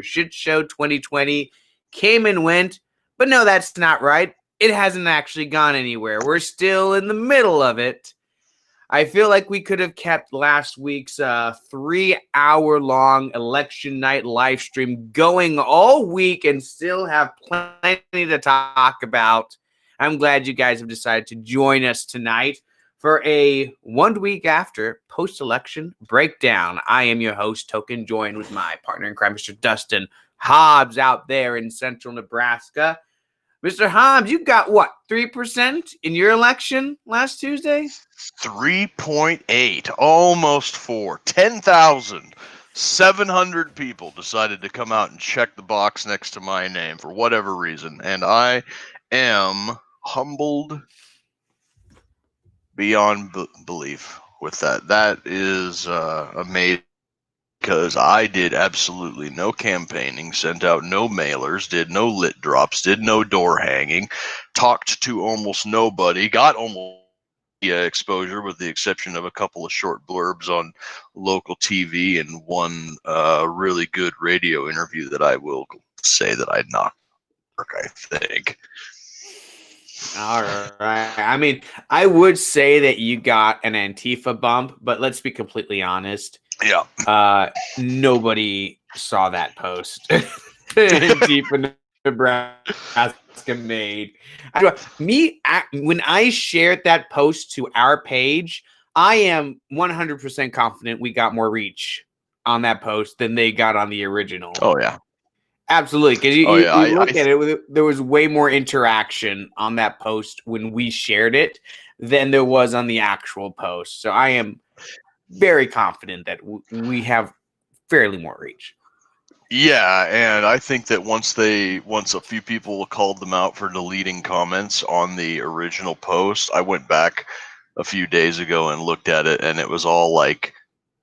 Mr. Shit Show 2020 came and went, but no, that's not right. It hasn't actually gone anywhere. We're still in the middle of it. I feel like we could have kept last week's 3-hour-long election night live stream going all week and still have plenty to talk about. I'm glad you guys have decided to join us tonight for a 1 week after post-election breakdown. I am your host, Token, joined with my partner in crime, Mr. Dustin Hobbs, out there in central Nebraska. Mr. Hobbs, you got what, 3% in your election last Tuesday? 3.8, almost 4. 10,700 people decided to come out and check the box next to my name for whatever reason, and I am humbled beyond belief with that. That is amazing, because I did absolutely no campaigning, sent out no mailers, did no lit drops, did no door hanging, talked to almost nobody, got almost exposure with the exception of a couple of short blurbs on local TV and one really good radio interview that I will say that I knocked, I think. All right. I mean, I would say that you got an Antifa bump, but let's be completely honest. Yeah. Nobody saw that post. Antifa Nebraska made. When I shared that post to our page, I am 100% confident we got more reach on that post than they got on the original. Oh, yeah. Absolutely, because you look at it, there was way more interaction on that post when we shared it than there was on the actual post. So I am very confident that we have fairly more reach. Yeah, and I think that once a few people called them out for deleting comments on the original post, I went back a few days ago and looked at it, and it was all like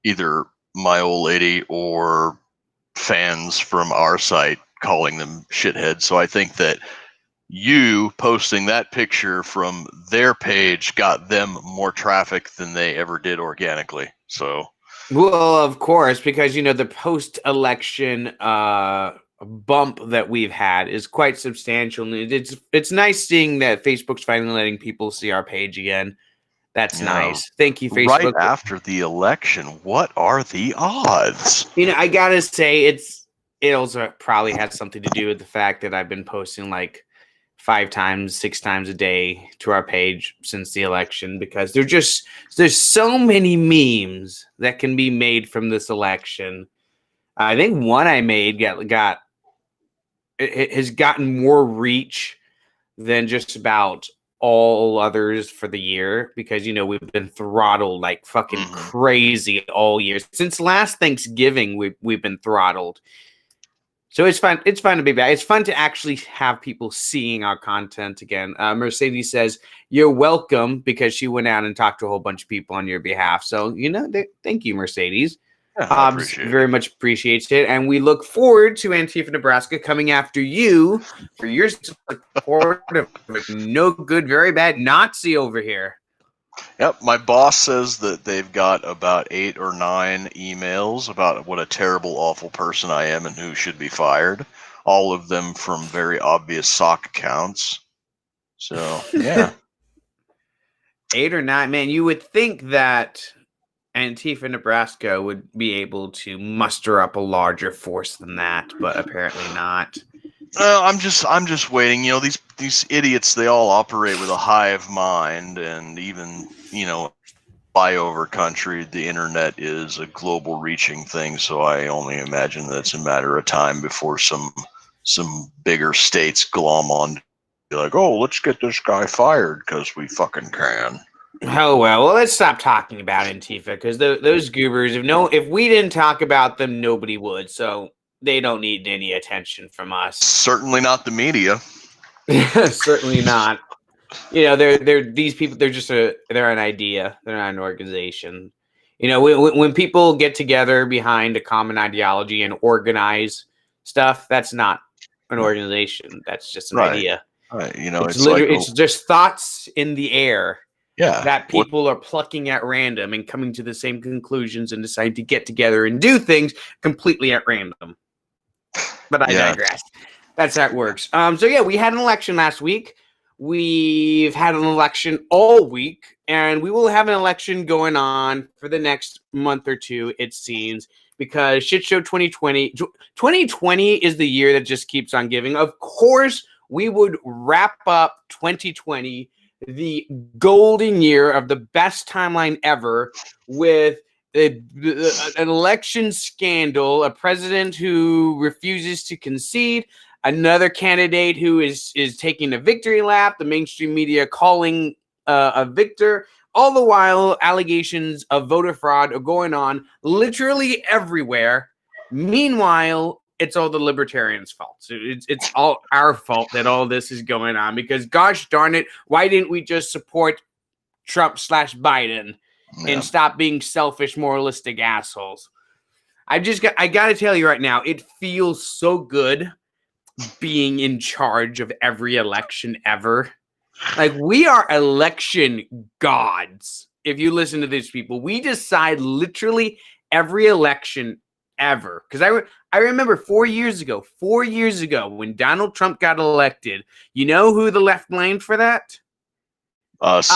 either my old lady or fans from our site calling them shitheads. So I think that you posting that picture from their page got them more traffic than they ever did organically. So, well, of course, because the post-election bump that we've had is quite substantial, and it's nice seeing that Facebook's finally letting people see our page again. That's nice. Thank you, Facebook. Right after the election, what are the odds? I gotta say, it also probably has something to do with the fact that I've been posting like 5 times, 6 times a day to our page since the election, because there's so many memes that can be made from this election. I think one I made has gotten more reach than just about all others for the year, because we've been throttled like fucking crazy all year since last Thanksgiving. We've been throttled. So it's fun. It's fun to be back. It's fun to actually have people seeing our content again. Mercedes says you're welcome, because she went out and talked to a whole bunch of people on your behalf. So thank you, Mercedes. Hobbs very much appreciates it, and we look forward to Antifa Nebraska coming after you for your support of no good, very bad Nazi over here. Yep, my boss says that they've got about 8 or 9 emails about what a terrible, awful person I am and who should be fired. All of them from very obvious sock accounts. So, yeah. 8 or 9, man. You would think that Antifa Nebraska would be able to muster up a larger force than that, but apparently not. I'm just waiting. These idiots, they all operate with a hive mind, and even, flyover country, the internet is a global reaching thing, so I only imagine that it's a matter of time before some bigger states glom on, be like, oh, let's get this guy fired because we fucking can. Oh, well, let's stop talking about Antifa, because those goobers, if we didn't talk about them, nobody would. So they don't need any attention from us. Certainly not the media. Certainly not. They're these people. They're an idea. They're not an organization. When people get together behind a common ideology and organize stuff, that's not an organization. That's just an idea. Right. It's just thoughts in the air. Yeah, that people are plucking at random and coming to the same conclusions and deciding to get together and do things completely at random. But I digress. That's how it works. So yeah, we had an election last week. We've had an election all week, and we will have an election going on for the next month or two, it seems, because shit show 2020 is the year that just keeps on giving. Of course, we would wrap up 2020, the golden year of the best timeline ever, with an election scandal, a president who refuses to concede, another candidate who is taking a victory lap, the mainstream media calling a victor. All the while, allegations of voter fraud are going on literally everywhere. Meanwhile, it's all the libertarians' fault. So it's all our fault that all this is going on, because gosh darn it, why didn't we just support Trump/Biden and stop being selfish, moralistic assholes? I got to tell you right now, it feels so good being in charge of every election ever. Like, we are election gods. If you listen to these people, we decide literally every election ever. Because I remember 4 years ago, when Donald Trump got elected, you know who the left blamed for that? Us.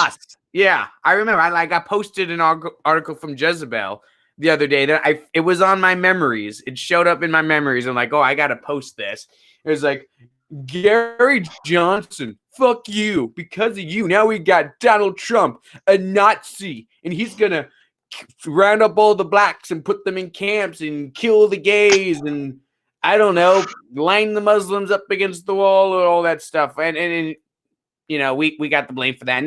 Yeah, I remember. I posted an article from Jezebel the other day that it was on my memories. It showed up in my memories. I'm like, oh, I got to post this. It was like, Gary Johnson, fuck you. Because of you, now we got Donald Trump, a Nazi, and he's going to round up all the blacks and put them in camps and kill the gays and, I don't know, line the Muslims up against the wall and all that stuff. And you know, we got the blame for that.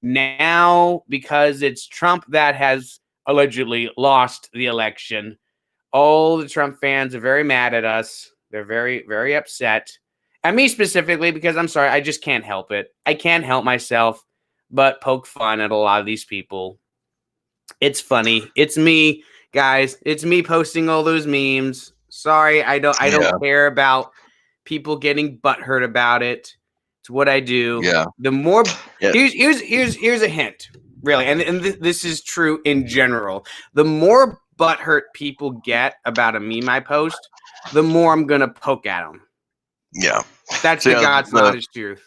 Now, because it's Trump that has allegedly lost the election, all the Trump fans are very mad at us. They're very, very upset. And me specifically, because I'm sorry, I just can't help it. I can't help myself but poke fun at a lot of these people. It's funny. It's me, guys. It's me posting all those memes. Sorry, I don't care about people getting butthurt about it. It's what I do. Yeah. The more here's a hint, really, and this is true in general. The more butthurt people get about a meme I post, the more I'm gonna poke at them. Yeah, that's the God's honest truth.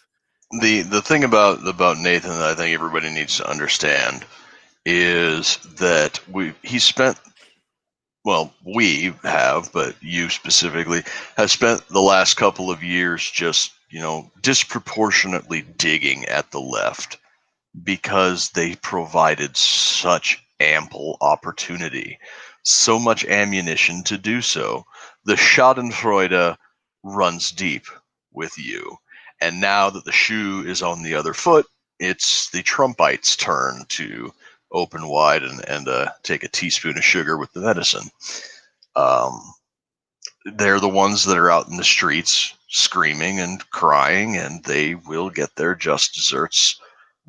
The thing about Nathan that I think everybody needs to understand is that we have, but you specifically have spent the last couple of years just, disproportionately digging at the left because they provided such ample opportunity, so much ammunition to do so. The Schadenfreude runs deep with you. And now that the shoe is on the other foot, it's the Trumpites' turn to open wide and take a teaspoon of sugar with the medicine. They're the ones that are out in the streets screaming and crying, and they will get their just desserts.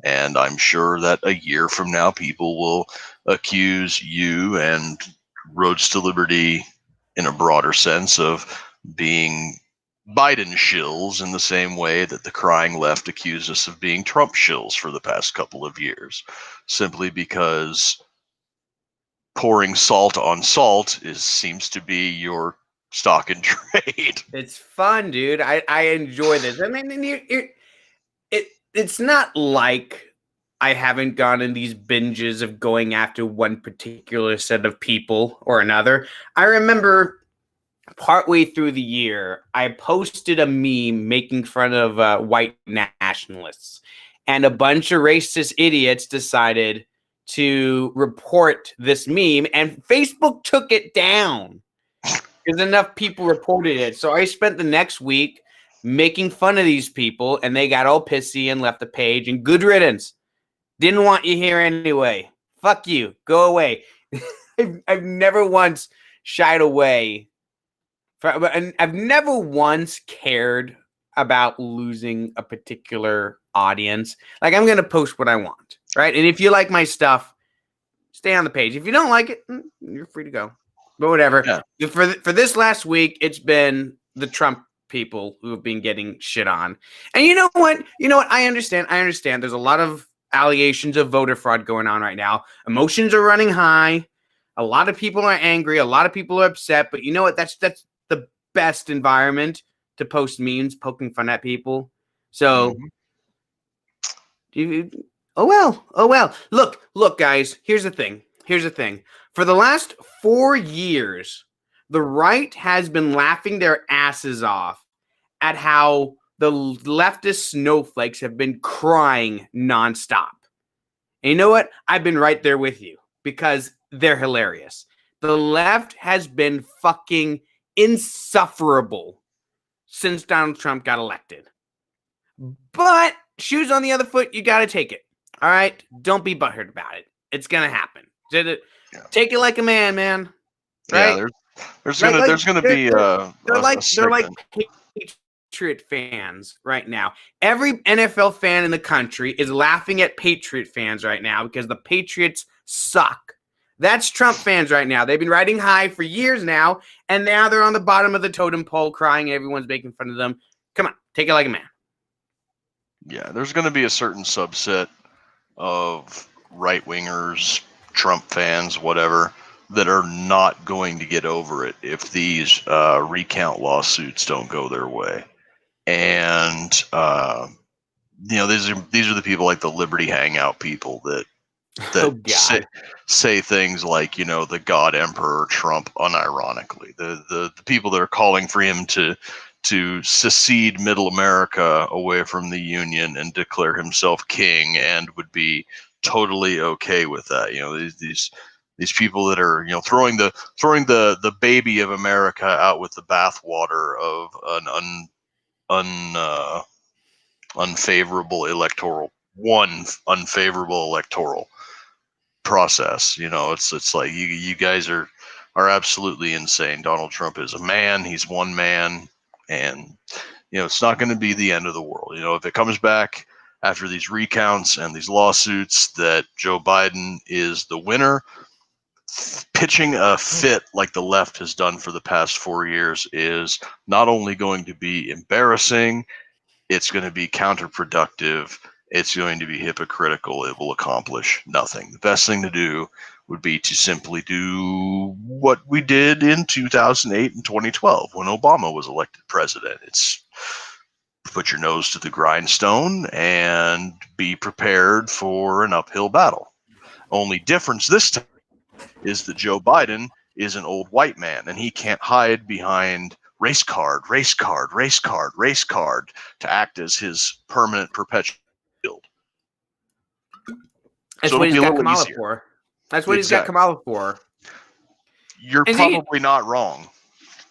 And I'm sure that a year from now, people will accuse you and Roads to Liberty in a broader sense of being Biden shills in the same way that the crying left accused us of being Trump shills for the past couple of years, simply because pouring salt on salt seems to be your stock in trade. It's fun, dude. I enjoy this. I mean, it's not like I haven't gone in these binges of going after one particular set of people or another. I remember partway through the year, I posted a meme making fun of white nationalists, and a bunch of racist idiots decided to report this meme, and Facebook took it down because enough people reported it. So I spent the next week making fun of these people, and they got all pissy and left the page, and good riddance. Didn't want you here anyway. Fuck you. Go away. I've never once shied away. And I've never once cared about losing a particular audience. Like, I'm going to post what I want, right? And if you like my stuff, stay on the page. If you don't like it, you're free to go. But whatever. Yeah. For this last week, it's been the Trump people who have been getting shit on. And you know what? I understand. There's a lot of allegations of voter fraud going on right now. Emotions are running high. A lot of people are angry. A lot of people are upset. But you know what? That's the best environment to post memes poking fun at people. So, oh well. Look, guys. Here's the thing. For the last 4 years, the right has been laughing their asses off at how the leftist snowflakes have been crying nonstop. And you know what? I've been right there with you because they're hilarious. The left has been fucking insufferable since Donald Trump got elected. But shoes on the other foot, you got to take it. All right? Don't be butthurt about it. It's going to happen. Take it like a man, man. Right? Yeah, there's gonna be a segment. Patriot fans right now. Every NFL fan in the country is laughing at Patriot fans right now because the Patriots suck. That's Trump fans right now. They've been riding high for years now, and now they're on the bottom of the totem pole crying. Everyone's making fun of them. Come on, take it like a man. Yeah, there's going to be a certain subset of right-wingers, Trump fans, whatever, that are not going to get over it if these recount lawsuits don't go their way. And these are the people like the Liberty Hangout people that say things like, the God Emperor Trump unironically. The people that are calling for him to secede Middle America away from the Union and declare himself king, and would be totally okay with that. These people that are throwing the baby of America out with the bathwater of an unfavorable electoral process. It's like you guys are absolutely insane. Donald Trump is a man. He's one man, and it's not going to be the end of the world. If it comes back after these recounts and these lawsuits that Joe Biden is the winner, pitching a fit like the left has done for the past 4 years is not only going to be embarrassing, it's going to be counterproductive. It's going to be hypocritical. It will accomplish nothing. The best thing to do would be to simply do what we did in 2008 and 2012 when Obama was elected president. It's put your nose to the grindstone and be prepared for an uphill battle. Only difference this time is that Joe Biden is an old white man, and he can't hide behind race card to act as his permanent perpetual shield. That's what he's got Kamala for. That's what he's got Kamala for. You're probably not wrong.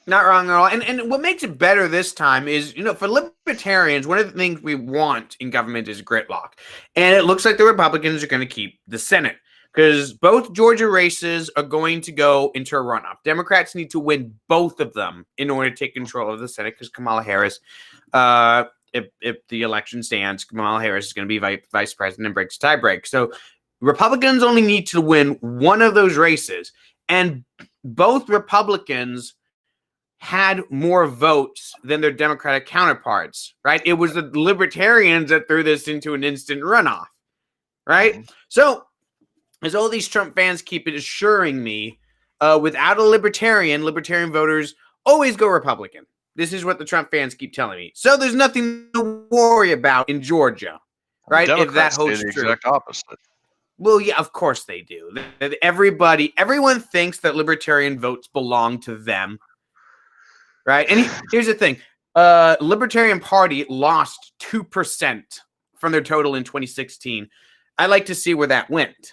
Not wrong at all. And what makes it better this time is, for libertarians, one of the things we want in government is gridlock. And it looks like the Republicans are going to keep the Senate because both Georgia races are going to go into a runoff. Democrats need to win both of them in order to take control of the Senate because Kamala Harris, if the election stands, Kamala Harris is going to be vice president and breaks tie break. So Republicans only need to win one of those races. And both Republicans had more votes than their Democratic counterparts, right? It was the libertarians that threw this into an instant runoff, right? Mm-hmm. So as all these Trump fans keep assuring me, without a libertarian voters always go Republican. This is what the Trump fans keep telling me. So there's nothing to worry about in Georgia, right? If that holds true. The exact opposite. Well, yeah, of course they do. Everyone thinks that libertarian votes belong to them, right? And here's the thing. Libertarian Party lost 2% from their total in 2016. I'd like to see where that went.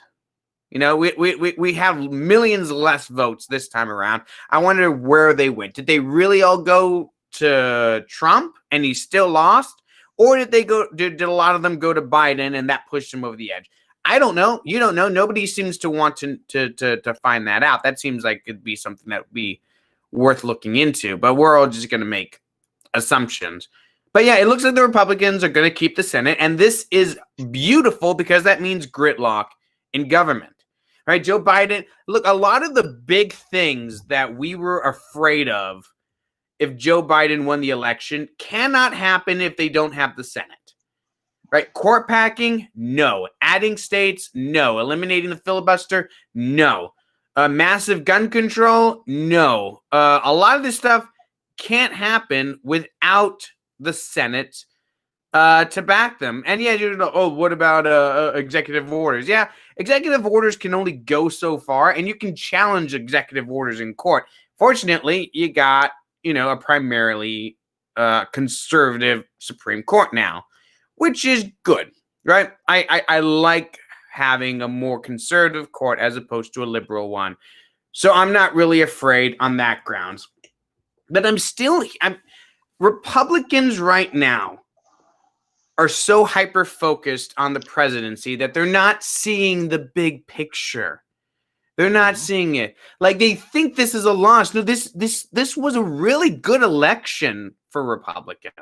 We have millions less votes this time around. I wonder where they went. Did they really all go to Trump and he still lost? Or did a lot of them go to Biden and that pushed him over the edge? I don't know. You don't know. Nobody seems to want to find that out. That seems like it'd be something that would be worth looking into. But we're all just going to make assumptions. But yeah, it looks like the Republicans are going to keep the Senate. And this is beautiful because that means gridlock in government. Right? Joe Biden, look, a lot of the big things that we were afraid of if Joe Biden won the election cannot happen if they don't have the Senate. Right? Court packing? No. Adding states? No. Eliminating the filibuster? No. Massive gun control? No. A lot of this stuff can't happen without the Senate to back them. And yeah, you know, oh, what about executive orders? Yeah, executive orders can only go so far, and you can challenge executive orders in court. Fortunately, you got, you know, a primarily conservative Supreme Court now, which is good, right? I like having a more conservative court as opposed to a liberal one. So I'm not really afraid on that grounds. But I'm Republicans right now are so hyper focused on the presidency that they're not seeing the big picture. They're not seeing it. Like they think this is a loss. No, this was a really good election for Republicans.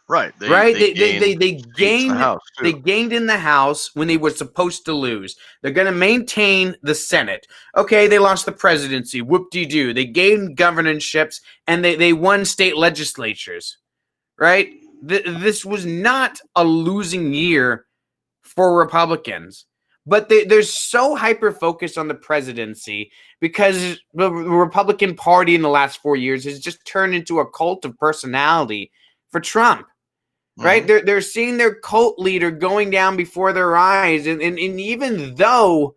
Right. They Seats in the gained House they too. gained in the House when they were supposed to lose. They're going to maintain the Senate. Okay, they lost the presidency. Whoop-de-doo. They gained governorships and they won state legislatures. Right? This was not a losing year for Republicans. But they're so hyper focused on the presidency because the Republican Party in the last 4 years has just turned into a cult of personality for Trump. Right? They're seeing their cult leader going down before their eyes. And even though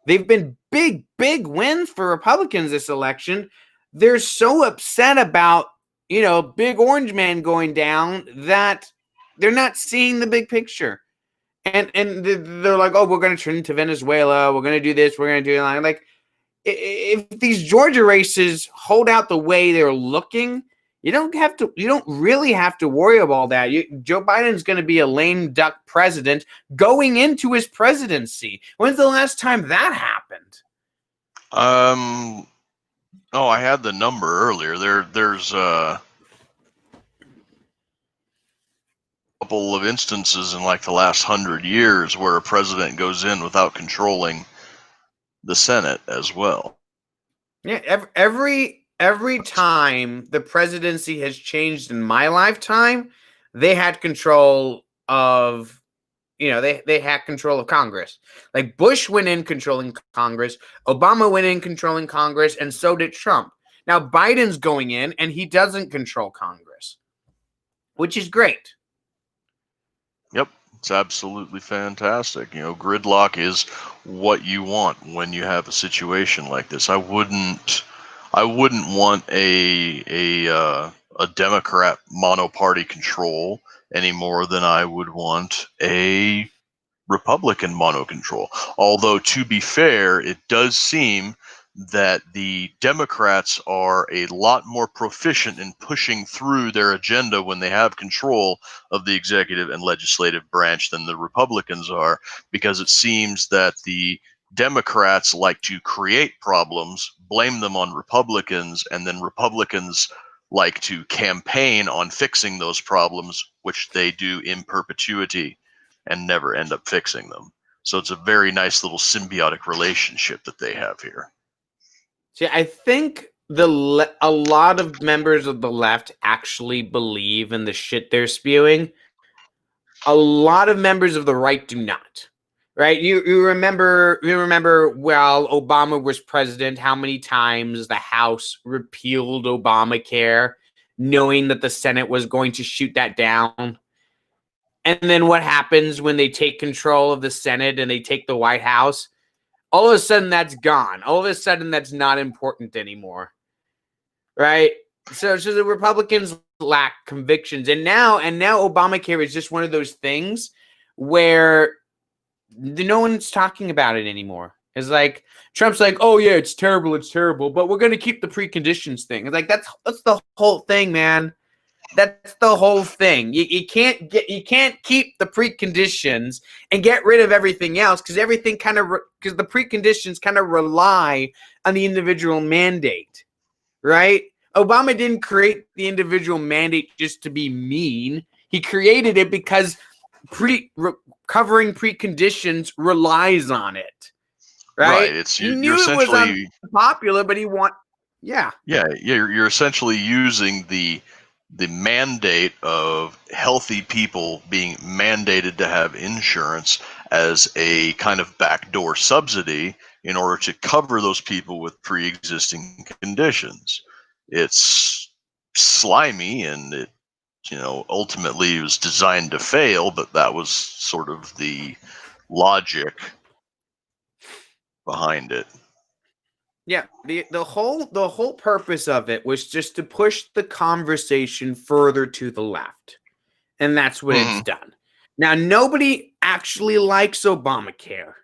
they've been big wins for Republicans this election, they're so upset about, you know, big orange man going down that they're not seeing the big picture. And they're like, oh, we're going to turn into Venezuela. We're going to do this. We're going to do that. Like, if these Georgia races hold out the way they're looking, you don't really have to worry about all that. Joe Biden's going to be a lame duck president going into his presidency. When's the last time that happened? Oh, I had the number earlier. There's a couple of instances in like the last 100 years where a president goes in without controlling the Senate as well. Yeah, every time the presidency has changed in my lifetime, they had control of, you know, they had control of Congress. Like Bush went in controlling Congress, Obama went in controlling Congress, and so did Trump. Now Biden's going in and he doesn't control Congress, which is great. Yep, it's absolutely fantastic. You know, gridlock is what you want when you have a situation like this. I wouldn't want a Democrat monoparty control any more than I would want a Republican mono control. Although, to be fair, it does seem that the Democrats are a lot more proficient in pushing through their agenda when they have control of the executive and legislative branch than the Republicans are, because it seems that the Democrats like to create problems, blame them on Republicans, and then Republicans like to campaign on fixing those problems, which they do in perpetuity and never end up fixing them. So it's a very nice little symbiotic relationship that they have here. See, I think a lot of members of the left actually believe in the shit they're spewing. A lot of members of the right do not. Right? You remember while Obama was president, how many times the House repealed Obamacare, knowing that the Senate was going to shoot that down. And then what happens when they take control of the Senate and they take the White House? All of a sudden that's gone. All of a sudden that's not important anymore. Right? So the Republicans lack convictions. And now Obamacare is just one of those things where no one's talking about it anymore. It's like Trump's like, oh yeah, it's terrible, but we're gonna keep the preconditions thing. It's like that's the whole thing, man. That's the whole thing. You can't keep the preconditions and get rid of everything else because the preconditions kind of rely on the individual mandate, right? Obama didn't create the individual mandate just to be mean. He created it because covering preconditions relies on it, right? It's He knew it was unpopular, but you're essentially using the mandate of healthy people being mandated to have insurance as a kind of backdoor subsidy in order to cover those people with pre-existing conditions. It's slimy, and it, ultimately was designed to fail, but that was sort of the logic behind it. Yeah, the whole purpose of it was just to push the conversation further to the left. And that's what it's done. Now, nobody actually likes Obamacare,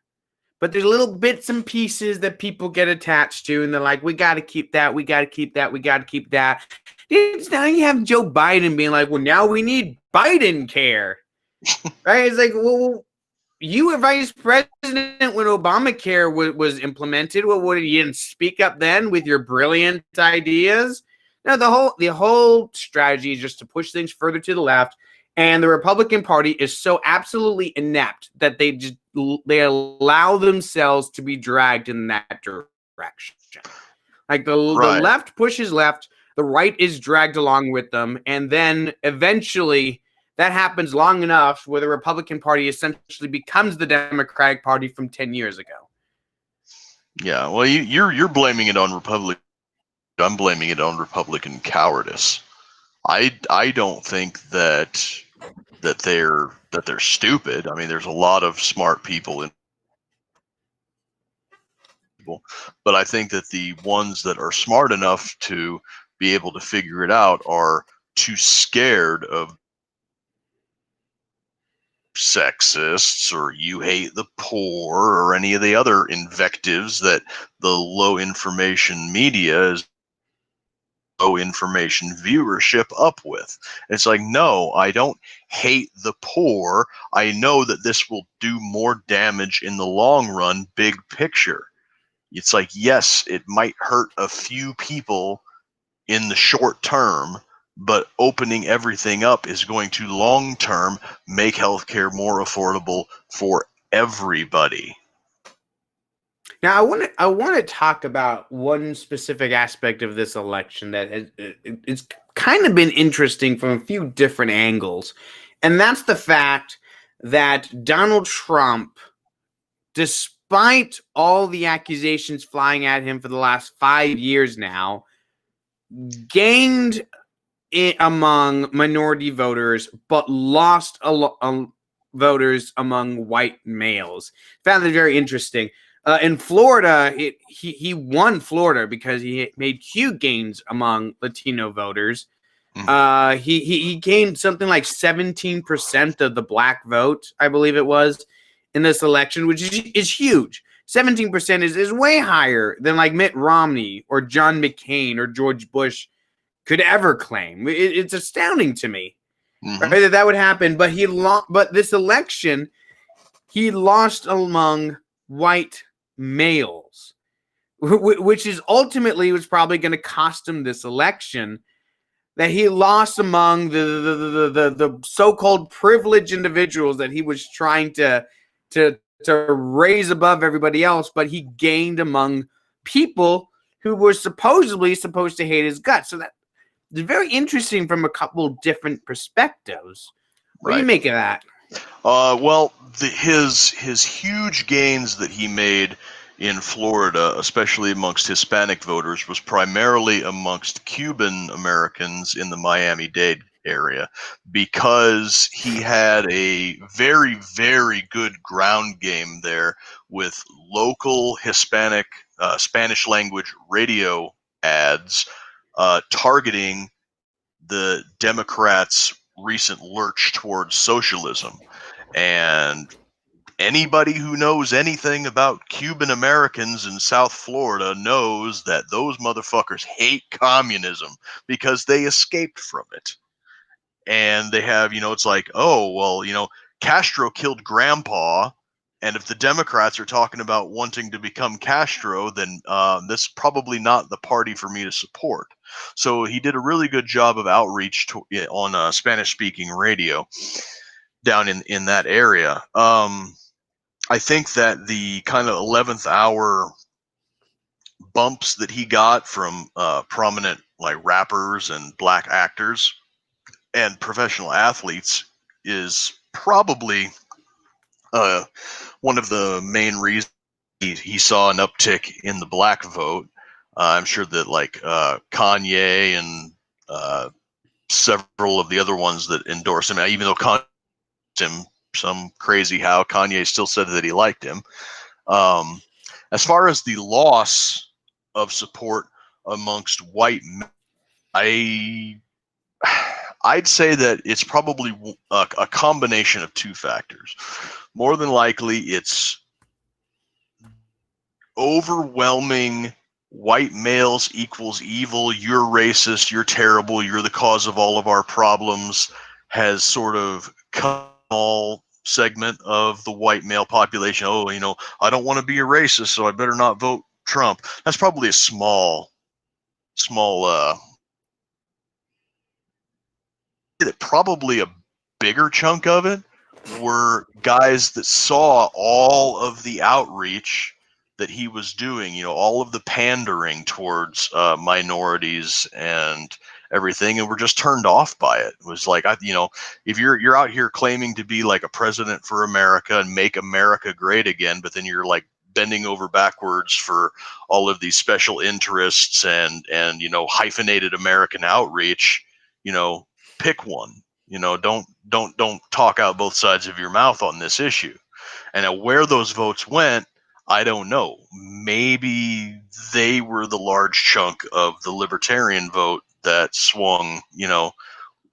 but there's little bits and pieces that people get attached to, and they're like, we got to keep that, we got to keep that, we got to keep that. Now you have Joe Biden being like, well, now we need Biden care. Right? It's like, well, you were vice president when Obamacare was implemented. Well, what, you didn't speak up then with your brilliant ideas? No, the whole strategy is just to push things further to the left. And the Republican Party is so absolutely inept that they allow themselves to be dragged in that direction. Like the left pushes left, the right is dragged along with them, and then eventually that happens long enough where the Republican Party essentially becomes the Democratic Party from 10 years ago. Yeah, well, you're blaming it on Republican. I'm blaming it on Republican cowardice. I don't think that they're stupid. I mean, there's a lot of smart people in people, but I think that the ones that are smart enough to be able to figure it out are too scared of sexists or you hate the poor or any of the other invectives that the low information media is low information viewership up with. It's like, no, I don't hate the poor. I know that this will do more damage in the long run, big picture. It's like, yes, it might hurt a few people in the short term, but opening everything up is going to long term make healthcare more affordable for everybody. Now, I want to talk about one specific aspect of this election that it's kind of been interesting from a few different angles, and that's the fact that Donald Trump, despite all the accusations flying at him for the last 5 years now, gained among minority voters, but lost voters among white males. Found that very interesting. In Florida, he won Florida because he made huge gains among Latino voters. He gained something like 17% of the black vote, I believe it was, in this election, which is huge. 17% is way higher than like Mitt Romney or John McCain or George Bush could ever claim. It's astounding to me, right, that would happen. But but this election, he lost among white males, which is ultimately was probably going to cost him this election. That he lost among the so-called privileged individuals that he was trying to raise above everybody else, but he gained among people who were supposedly supposed to hate his guts. So that it's very interesting from a couple different perspectives. What do you make of that? Well, his huge gains that he made in Florida, especially amongst Hispanic voters, was primarily amongst Cuban Americans in the Miami-Dade area, because he had a very, very good ground game there with local Hispanic Spanish language radio ads targeting the Democrats' recent lurch towards socialism. And anybody who knows anything about Cuban Americans in South Florida knows that those motherfuckers hate communism because they escaped from it. And they have, it's like, oh, well, Castro killed Grandpa. And if the Democrats are talking about wanting to become Castro, then this is probably not the party for me to support. So he did a really good job of outreach on Spanish-speaking radio down in that area. I think that the kind of 11th hour bumps that he got from prominent like rappers and black actors and professional athletes is probably one of the main reasons he saw an uptick in the black vote. I'm sure that like Kanye and several of the other ones that endorsed him, even though Kanye him some crazy how Kanye still said that he liked him. As far as the loss of support amongst white men, I'd say that it's probably a combination of two factors. More than likely, it's overwhelming white males equals evil, you're racist, you're terrible, you're the cause of all of our problems, has sort of cut all segment of the white male population. Oh, I don't want to be a racist, so I better not vote Trump. That's probably a small probably a bigger chunk of it were guys that saw all of the outreach that he was doing, all of the pandering towards minorities and everything, and were just turned off by it. It was like, if you're out here claiming to be like a president for America and make America great again, but then you're like bending over backwards for all of these special interests and hyphenated American outreach, pick one. Don't talk out both sides of your mouth on this issue. And where those votes went, I don't know. Maybe they were the large chunk of the libertarian vote that swung,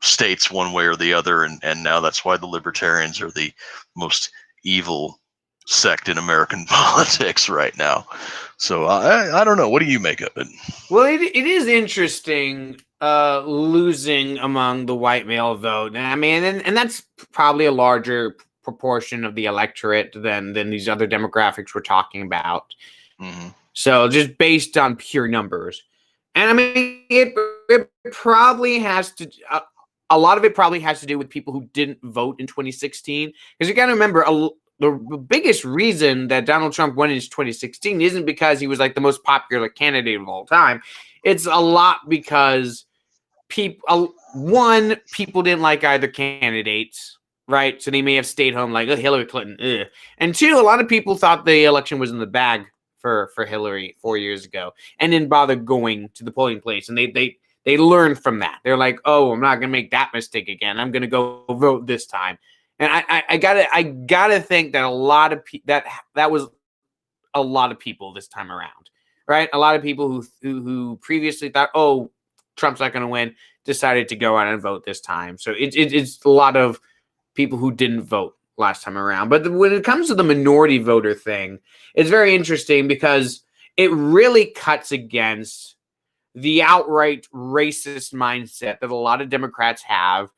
states one way or the other, and now that's why the libertarians are the most evil sect in American politics right now. So I don't know. What do you make of it? Well, it is interesting losing among the white male vote. I mean, and that's probably a larger proportion of the electorate than these other demographics we're talking about. Mm-hmm. So just based on pure numbers. And I mean, it probably has to, a lot of it probably has to do with people who didn't vote in 2016. Because you got to remember, the biggest reason that Donald Trump won in 2016 isn't because he was like the most popular candidate of all time. It's a lot because people didn't like either candidates, right? So they may have stayed home like, oh, Hillary Clinton. Ugh. And two, a lot of people thought the election was in the bag for Hillary 4 years ago and didn't bother going to the polling place. And they learned from that. They're like, oh, I'm not going to make that mistake again. I'm going to go vote this time. And I gotta think that a lot of that was a lot of people this time around, right? A lot of people who previously thought, oh, Trump's not going to win, decided to go out and vote this time. So it's a lot of people who didn't vote last time around. But when it comes to the minority voter thing, it's very interesting because it really cuts against the outright racist mindset that a lot of Democrats have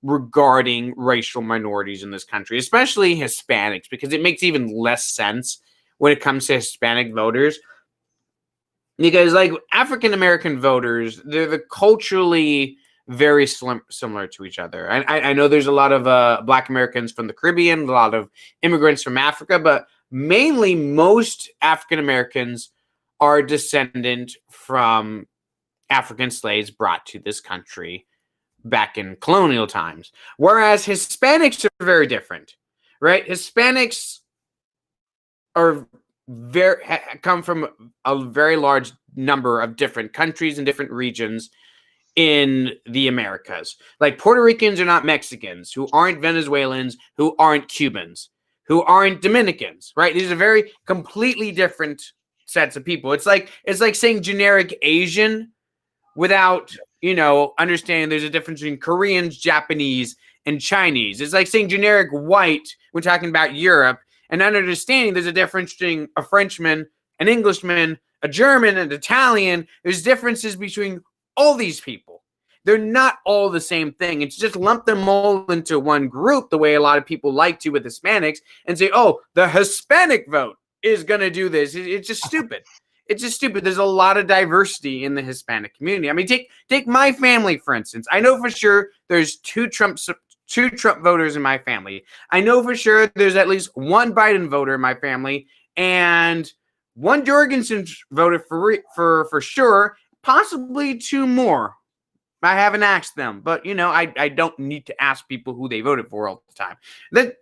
regarding racial minorities in this country, especially Hispanics, because it makes even less sense when it comes to Hispanic voters. Because like African American voters, they're culturally very similar to each other. I know there's a lot of Black Americans from the Caribbean, a lot of immigrants from Africa, but mainly most African Americans are descendant from African slaves brought to this country back in colonial times. Whereas Hispanics are very different, right? Hispanics are come from a very large number of different countries and different regions in the Americas. Like Puerto Ricans are not Mexicans, who aren't Venezuelans, who aren't Cubans, who aren't Dominicans, right? These are very completely different sets of people. It's like saying generic Asian without, understanding there's a difference between Koreans, Japanese, and Chinese. It's like saying generic white when talking about Europe and not understanding there's a difference between a Frenchman, an Englishman, a German, an Italian. There's differences between all these people. They're not all the same thing. It's just lump them all into one group the way a lot of people like to with Hispanics and say, oh, the Hispanic vote is going to do this. It's just stupid. It's just stupid. There's a lot of diversity in the Hispanic community. I mean, take my family, for instance. I know for sure there's two Trump voters in my family. I know for sure there's at least one Biden voter in my family and one Jorgensen voter for sure, possibly two more. I haven't asked them, but I don't need to ask people who they voted for all the time. The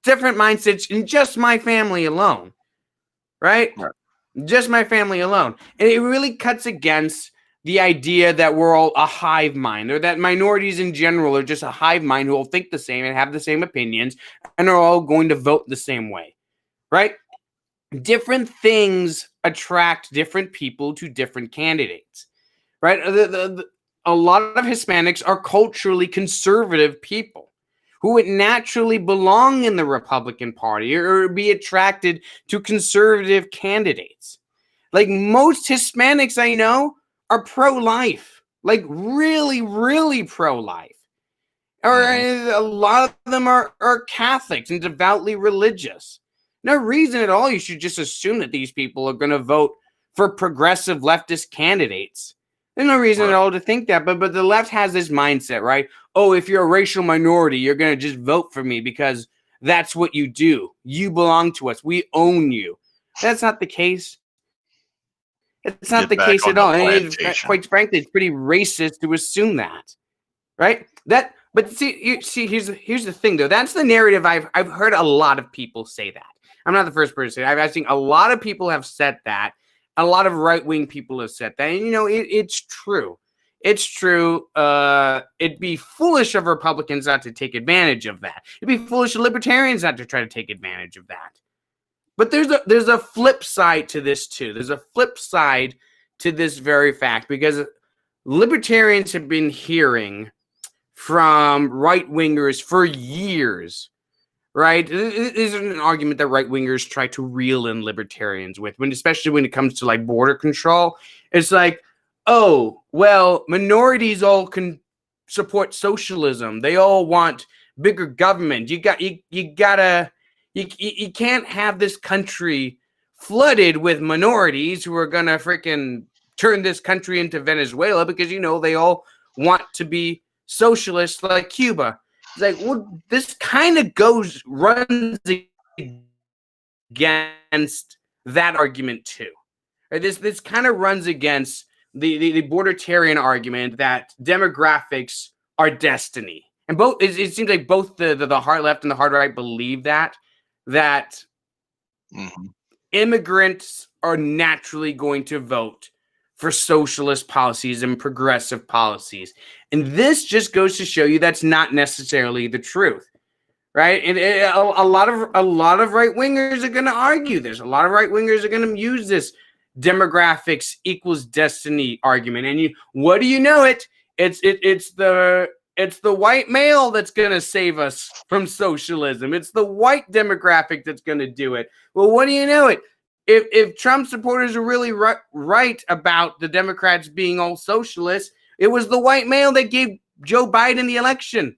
different mindsets in just my family alone, right? Just my family alone. And it really cuts against the idea that we're all a hive mind, or that minorities in general are just a hive mind who all think the same and have the same opinions and are all going to vote the same way, right? Different things attract different people to different candidates, right? A lot of Hispanics are culturally conservative people who would naturally belong in the Republican Party or be attracted to conservative candidates. Like most Hispanics I know are pro-life, like really, really pro-life. Or a lot of them are Catholics and devoutly religious. No reason at all you should just assume that these people are going to vote for progressive leftist candidates. There's no reason at all to think that, but the left has this mindset, right? Oh, if you're a racial minority, you're going to just vote for me because that's what you do. You belong to us. We own you. That's not the case. It's not the case at all. And quite frankly, it's pretty racist to assume that, right? But see, here's the thing though. That's the narrative I've heard a lot of people say that. I'm not the first person to say it. I've seen a lot of people have said that. A lot of right-wing people have said that. And it's true. It's true. It'd be foolish of Republicans not to take advantage of that. It'd be foolish of libertarians not to try to take advantage of that. But there's a flip side to this too. There's a flip side to this very fact, because libertarians have been hearing from right-wingers for years, right? This is an argument that right-wingers try to reel in libertarians with, especially when it comes to like border control. It's like, oh, well, minorities all can support socialism. They all want bigger government. You can't have this country flooded with minorities who are gonna freaking turn this country into Venezuela, because they all want to be socialist like Cuba. It's like, well, this kind of runs against that argument too. Right? This kind of runs against the bordertarian argument that demographics are destiny. And it seems like both the hard left and the hard right believe that immigrants are naturally going to vote for socialist policies and progressive policies. And this just goes to show you that's not necessarily the truth, right? And a lot of right wingers are going to argue this. A lot of right wingers are going to use this demographics equals destiny argument. And what do you know? It's the white male that's going to save us from socialism. It's the white demographic that's going to do it. Well, what do you know? If Trump supporters are really right about the Democrats being all socialists, it was the white male that gave Joe Biden the election.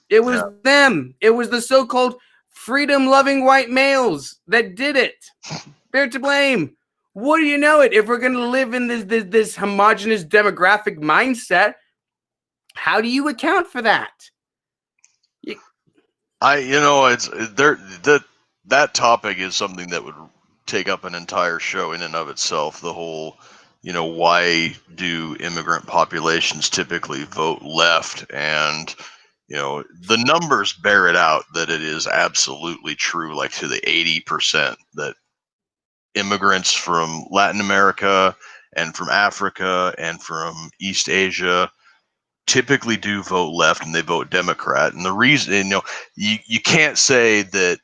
It was them. It was the so-called freedom-loving white males that did it. They're to blame. What do you know? If we're going to live in this homogenous demographic mindset, how do you account for that? That topic is something that would take up an entire show in and of itself. The whole, why do immigrant populations typically vote left? And, the numbers bear it out that it is absolutely true, like to the 80%, that immigrants from Latin America and from Africa and from East Asia typically do vote left, and they vote Democrat. And the reason, you can't say that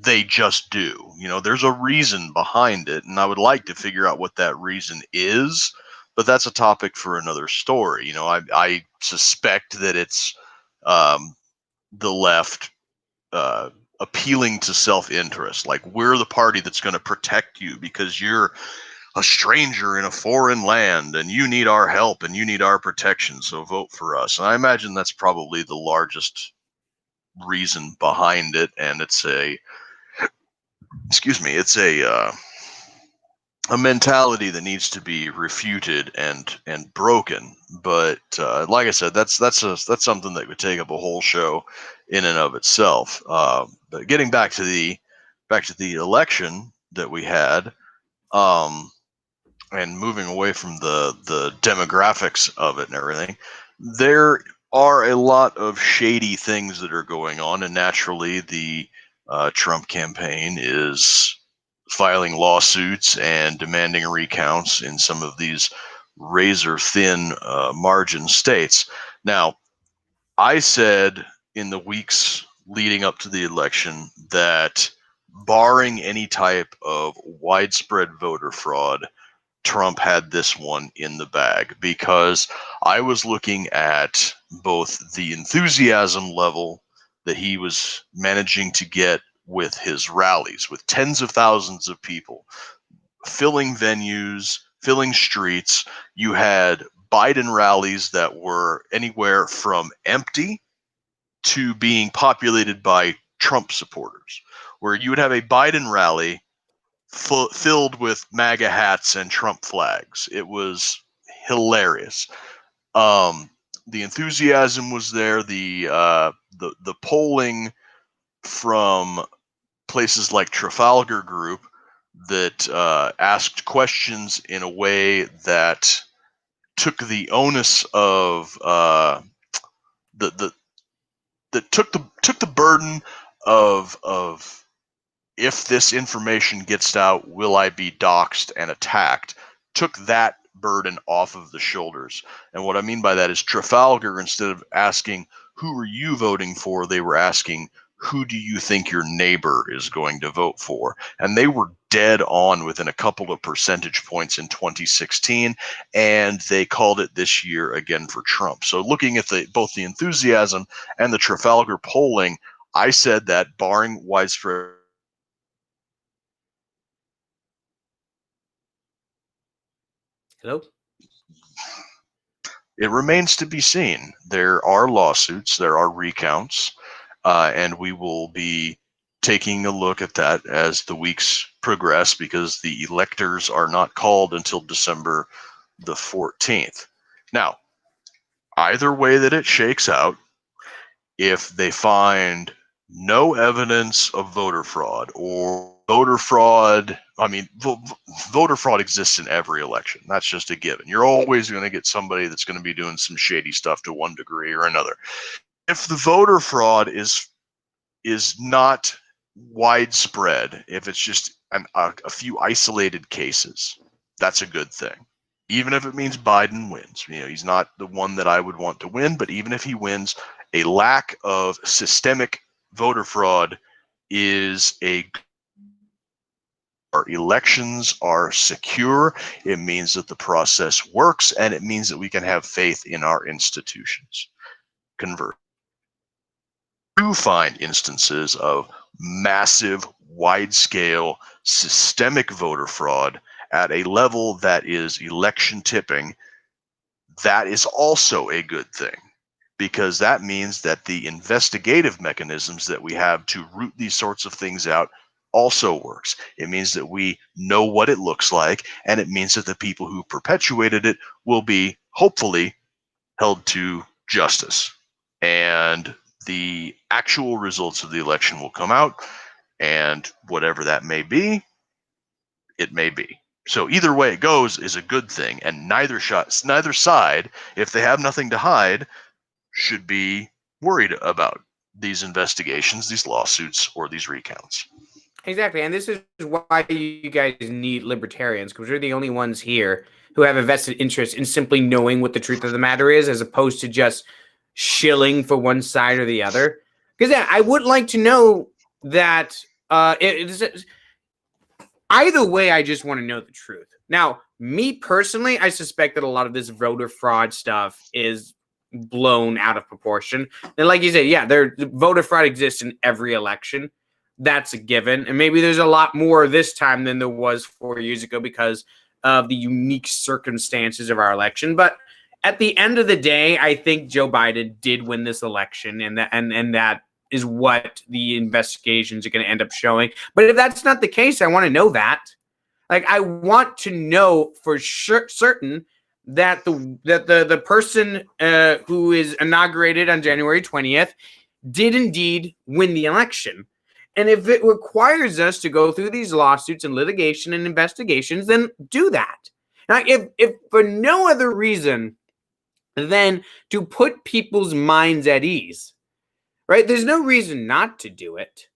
they just do. There's a reason behind it, and I would like to figure out what that reason is, but that's a topic for another story. I suspect that it's the left appealing to self-interest, like, we're the party that's going to protect you because you're a stranger in a foreign land and you need our help and you need our protection, so vote for us. And I imagine that's probably the largest reason behind it, and it's a mentality that needs to be refuted and broken. But like I said, that's something that would take up a whole show in and of itself. But getting back to the election that we had, and moving away from the demographics of it and everything, there are a lot of shady things that are going on, and naturally the Trump campaign is filing lawsuits and demanding recounts in some of these razor-thin margin states. Now, I said in the weeks leading up to the election that barring any type of widespread voter fraud, Trump had this one in the bag, because I was looking at both the enthusiasm level that he was managing to get with his rallies, with tens of thousands of people filling venues, filling streets. You had Biden rallies that were anywhere from empty to being populated by Trump supporters, where you would have a Biden rally filled with MAGA hats and Trump flags. It was hilarious. The enthusiasm was there. The polling from places like Trafalgar Group that asked questions in a way that took the onus of the that took the burden of if this information gets out, will I be doxxed and attacked? Took that burden off of the shoulders. And what I mean by that is Trafalgar, instead of asking, who are you voting for? They were asking, who do you think your neighbor is going to vote for? And they were dead on within a couple of percentage points in 2016, and they called it this year again for Trump. So looking at both the enthusiasm and the Trafalgar polling, I said that barring widespread. Hello? It remains to be seen. There are lawsuits, there are recounts, and we will be taking a look at that as the weeks progress, because the electors are not called until December the 14th. Now, either way that it shakes out, if they find no evidence of voter fraud, or voter fraud, I mean, voter fraud exists in every election. That's just a given. You're always going to get somebody that's going to be doing some shady stuff to one degree or another. If the voter fraud is not widespread, if it's just a few isolated cases, that's a good thing. Even if it means Biden wins. He's not the one that I would want to win, but even if he wins, a lack of systemic voter fraud is our elections are secure. It means that the process works, and it means that we can have faith in our institutions. Convert. Do find instances of massive, wide-scale, systemic voter fraud at a level that is election tipping. That is also a good thing, because that means that the investigative mechanisms that we have to root these sorts of things out also works. It means that we know what it looks like, and it means that the people who perpetuated it will be, hopefully, held to justice. And the actual results of the election will come out, and whatever that may be, it may be. So either way it goes is a good thing, and neither side, if they have nothing to hide, should be worried about these investigations, these lawsuits, or these recounts. Exactly, and this is why you guys need libertarians, because we're the only ones here who have a vested interest in simply knowing what the truth of the matter is, as opposed to just shilling for one side or the other. Because I would like to know that either way, I just want to know the truth. Now, me personally, I suspect that a lot of this voter fraud stuff is blown out of proportion. And like you said, yeah, voter fraud exists in every election. That's a given. And maybe there's a lot more this time than there was 4 years ago because of the unique circumstances of our election. But at the end of the day, I think Joe Biden did win this election, and that is what the investigations are going to end up showing. But if that's not the case, I want to know that. Like, I want to know for certain that the person who is inaugurated on January 20th did indeed win the election. And if it requires us to go through these lawsuits and litigation and investigations, then do that. Now, if for no other reason than to put people's minds at ease, right? There's no reason not to do it,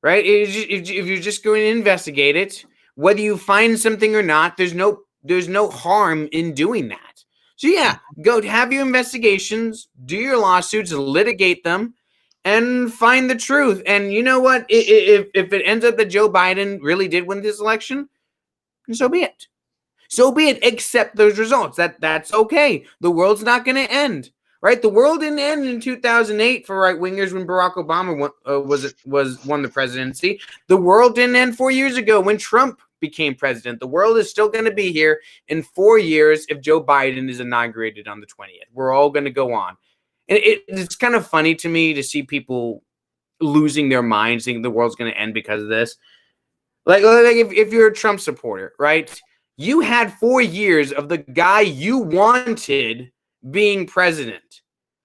right? If you're just going to investigate it, whether you find something or not, there's no there's no harm in doing that. So yeah, go have your investigations, do your lawsuits, litigate them, and find the truth. And you know what? If it ends up that Joe Biden really did win this election, so be it. So be it. Accept those results. That's okay. The world's not going to end, right? The world didn't end in 2008 for right wingers when Barack Obama won the presidency. The world didn't end 4 years ago when Trump became president. The world is still going to be here in 4 years if Joe Biden is inaugurated on the 20th. We're all going to go on. And it's kind of funny to me to see people losing their minds, thinking the world's going to end because of this. Like if you're a Trump supporter, right? You had 4 years of the guy you wanted being president.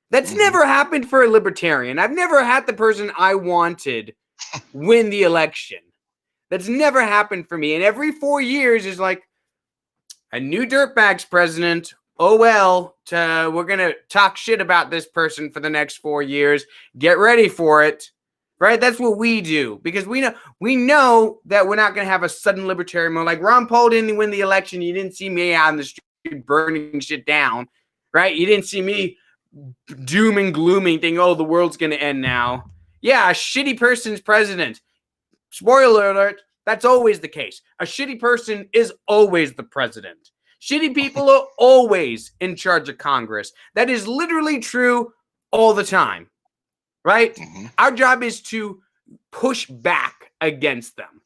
That's never happened for a libertarian. I've never had the person I wanted win the election. That's never happened for me. And every 4 years is like a new dirtbag's president. Oh, well, we're going to talk shit about this person for the next 4 years. Get ready for it. Right? That's what we do, because we know that we're not going to have a sudden libertarian moment. Like Ron Paul didn't win the election. You didn't see me out in the street burning shit down, right? You didn't see me doom and glooming, thinking, oh, the world's going to end now. Yeah, a shitty person's president. Spoiler alert, that's always the case. A shitty person is always the president. Shitty people are always in charge of Congress. That is literally true all the time. Right? Our job is to push back against them,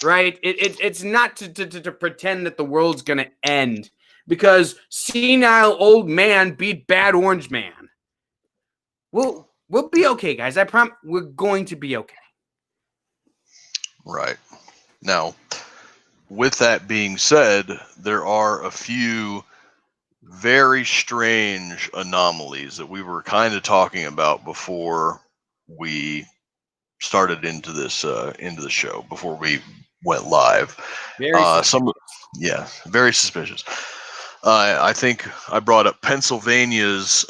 right? It's not to pretend that the world's going to end because senile old man beat bad orange man. We'll be okay, guys. I promise we're going to be okay. Right. Now, with that being said, there are a few very strange anomalies that we were kind of talking about before we started into the show, before we went live. Very very suspicious. I think I brought up Pennsylvania's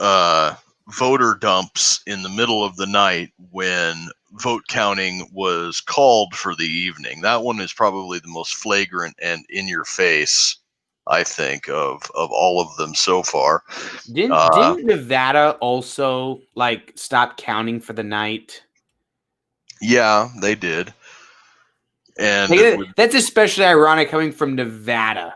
voter dumps in the middle of the night when vote counting was called for the evening. That one is probably the most flagrant and in your face, I think, of all of them so far. Didn't Nevada also like stop counting for the night? Yeah, they did. And that's especially ironic coming from Nevada.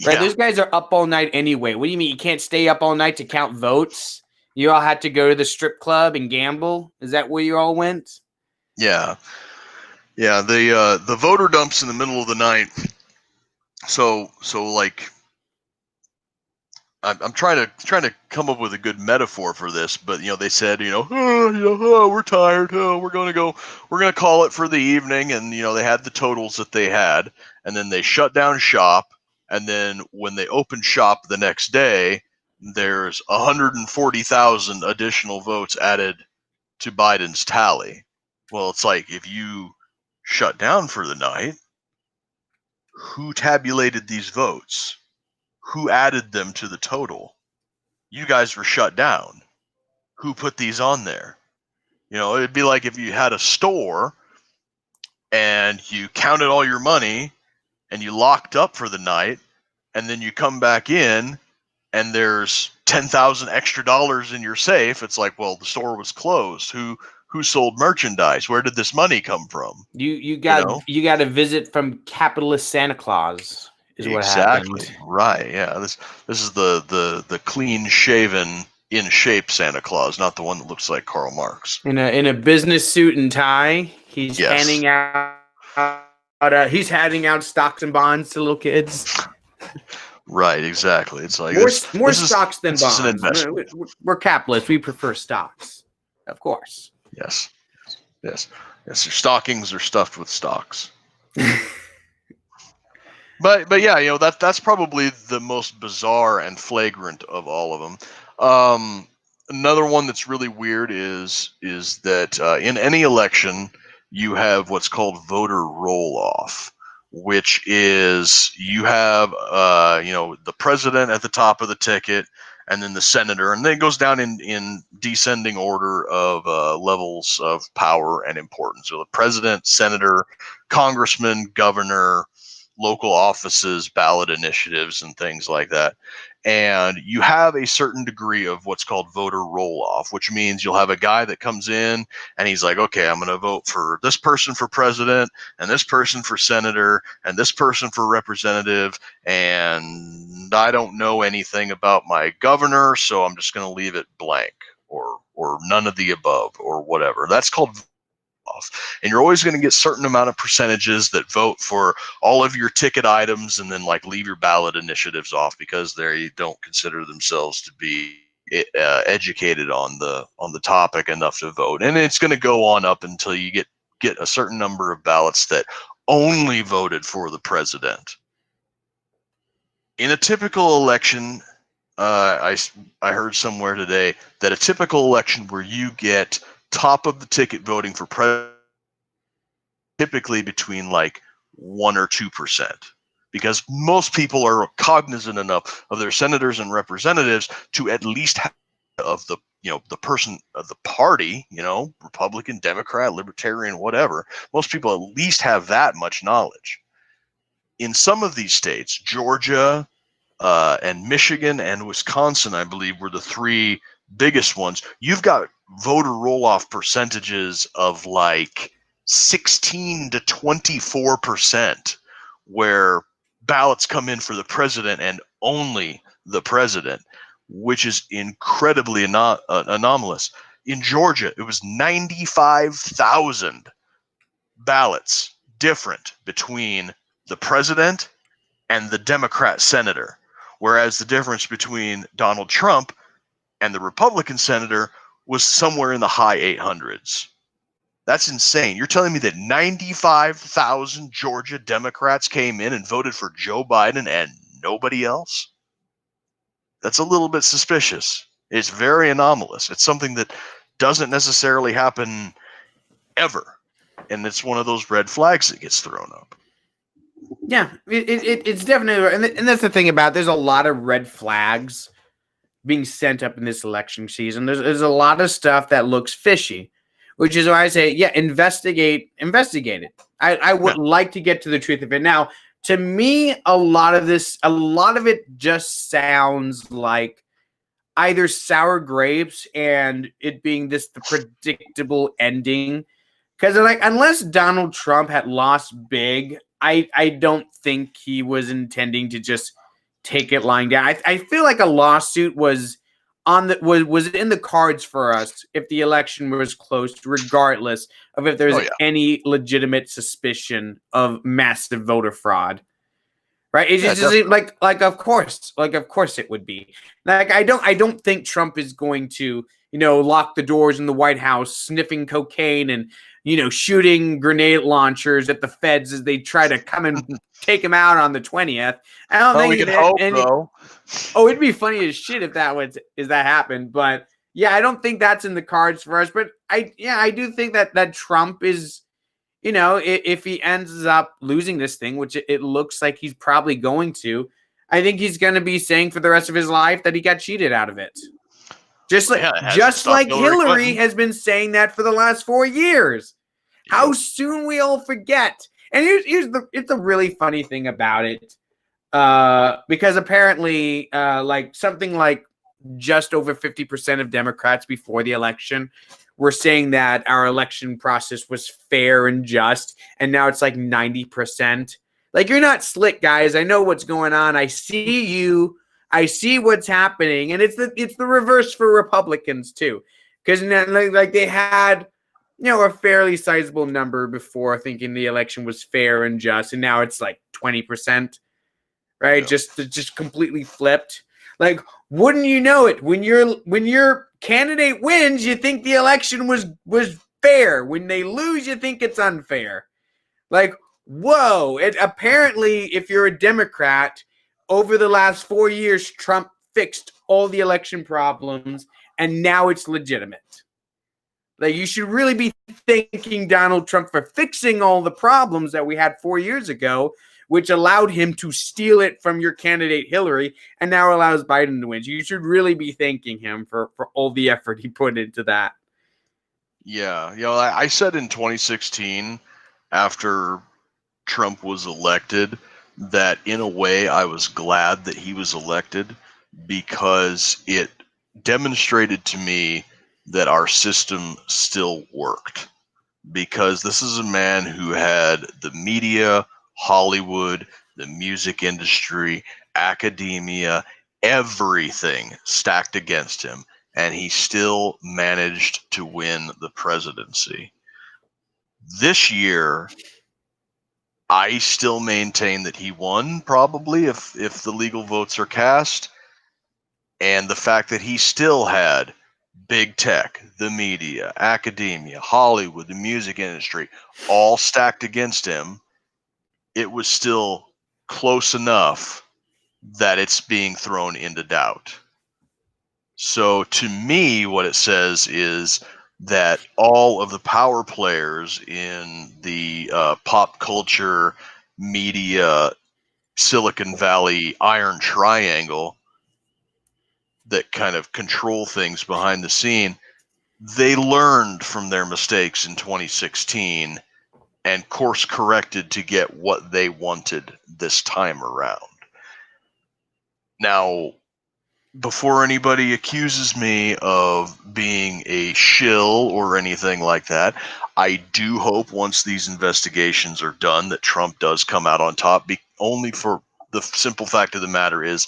Right? Yeah. Those guys are up all night anyway. What do you mean you can't stay up all night to count votes? You all had to go to the strip club and gamble? Is that where you all went? Yeah. Yeah, the voter dumps in the middle of the night. So like I'm trying to come up with a good metaphor for this, but they said, we're tired, we're gonna call it for the evening, and they had the totals that they had, and then they shut down shop, and then when they opened shop the next day, there's 140,000 additional votes added to Biden's tally. Well, it's like, if you shut down for the night, who tabulated these votes? Who added them to the total? You guys were shut down. Who put these on there? It'd be like if you had a store and you counted all your money and you locked up for the night, and then you come back in and there's $10,000 extra dollars in your safe. It's like, well, the store was closed. Who sold merchandise? Where did this money come from? You got a visit from capitalist Santa Claus. Is what happened. Right. Yeah. This is the clean shaven, in shape Santa Claus, not the one that looks like Karl Marx. In a business suit and tie, he's handing out stocks and bonds to little kids. Right. Exactly. It's like more stocks than bonds. We're capitalists. We prefer stocks, of course. Yes. Your stockings are stuffed with stocks. But yeah, that's probably the most bizarre and flagrant of all of them. Another one that's really weird is that in any election you have what's called voter roll-off, which is you have the president at the top of the ticket, and then the senator, and then it goes down in descending order of levels of power and importance. So the president, senator, congressman, governor, local offices, ballot initiatives, and things like that. And you have a certain degree of what's called voter roll-off, which means you'll have a guy that comes in and he's like, okay, I'm going to vote for this person for president and this person for senator and this person for representative. And I don't know anything about my governor, so I'm just going to leave it blank or none of the above or whatever. That's called off. And you're always going to get certain amount of percentages that vote for all of your ticket items and then like leave your ballot initiatives off because they don't consider themselves to be educated on the topic enough to vote. And it's going to go on up until you get a certain number of ballots that only voted for the president. In a typical election, I heard somewhere today that a typical election where you get top of the ticket voting for president typically between like 1 or 2%, because most people are cognizant enough of their senators and representatives to at least have of the the person of the party, Republican, Democrat, Libertarian, whatever. Most people at least have that much knowledge. In some of these states, Georgia and Michigan and Wisconsin, I believe, were the three biggest ones. You've got voter roll-off percentages of like 16 to 24%, where ballots come in for the president and only the president, which is incredibly anomalous. In Georgia, it was 95,000 ballots different between the president and the Democrat senator, whereas the difference between Donald Trump and the Republican senator was somewhere in the high 800s. That's insane. You're telling me that 95,000 Georgia Democrats came in and voted for Joe Biden and nobody else? That's a little bit suspicious. It's very anomalous. It's something that doesn't necessarily happen ever. And it's one of those red flags that gets thrown up. Yeah, it's definitely, and that's the thing about, there's a lot of red flags being sent up in this election season. There's a lot of stuff that looks fishy, which is why I say, yeah, investigate it. I would like to get to the truth of it. Now, to me, a lot of it just sounds like either sour grapes and it being the predictable ending. Because like, unless Donald Trump had lost big, I don't think he was intending to just take it lying down. I feel like a lawsuit was in the cards for us if the election was close, regardless of if there's any legitimate suspicion of massive voter fraud. Right? It's just like of course it would be. Like I don't think Trump is going to, lock the doors in the White House, sniffing cocaine and shooting grenade launchers at the feds as they try to come and take him out on the 20th. I don't think we can hope, though. It'd be funny as shit if that happened. But yeah, I don't think that's in the cards for us. But I do think that Trump is, if he ends up losing this thing, which it looks like he's probably going to, I think he's going to be saying for the rest of his life that he got cheated out of it. Just like Hillary has been saying that for the last 4 years. Yep. How soon we all forget. And it's a really funny thing about it. Because apparently something like just over 50% of Democrats before the election were saying that our election process was fair and just, and now it's like 90%. Like, you're not slick, guys. I know what's going on. I see you. I see what's happening, and it's the reverse for Republicans too, because like they had a fairly sizable number before, thinking the election was fair and just, and now it's like 20%, right? Yeah. Just completely flipped. Like, wouldn't you know it? When your candidate wins, you think the election was fair. When they lose, you think it's unfair. Like, whoa! Apparently, if you're a Democrat, over the last 4 years, Trump fixed all the election problems, and now it's legitimate. Like, you should really be thanking Donald Trump for fixing all the problems that we had 4 years ago, which allowed him to steal it from your candidate Hillary, and now allows Biden to win. You should really be thanking him for all the effort he put into that. Yeah. I said in 2016, after Trump was elected, that in a way I was glad that he was elected, because it demonstrated to me that our system still worked. Because this is a man who had the media, Hollywood, the music industry, academia, everything stacked against him, and he still managed to win the presidency. This year, I still maintain that he won, probably, if the legal votes are cast. And the fact that he still had big tech, the media, academia, Hollywood, the music industry, all stacked against him, it was still close enough that it's being thrown into doubt. So to me, what it says is that all of the power players in the pop culture, media, Silicon Valley iron triangle that kind of control things behind the scene, they learned from their mistakes in 2016 and course corrected to get what they wanted this time around. Now, before anybody accuses me of being a shill or anything like that, I do hope once these investigations are done that Trump does come out on top, only for the simple fact of the matter is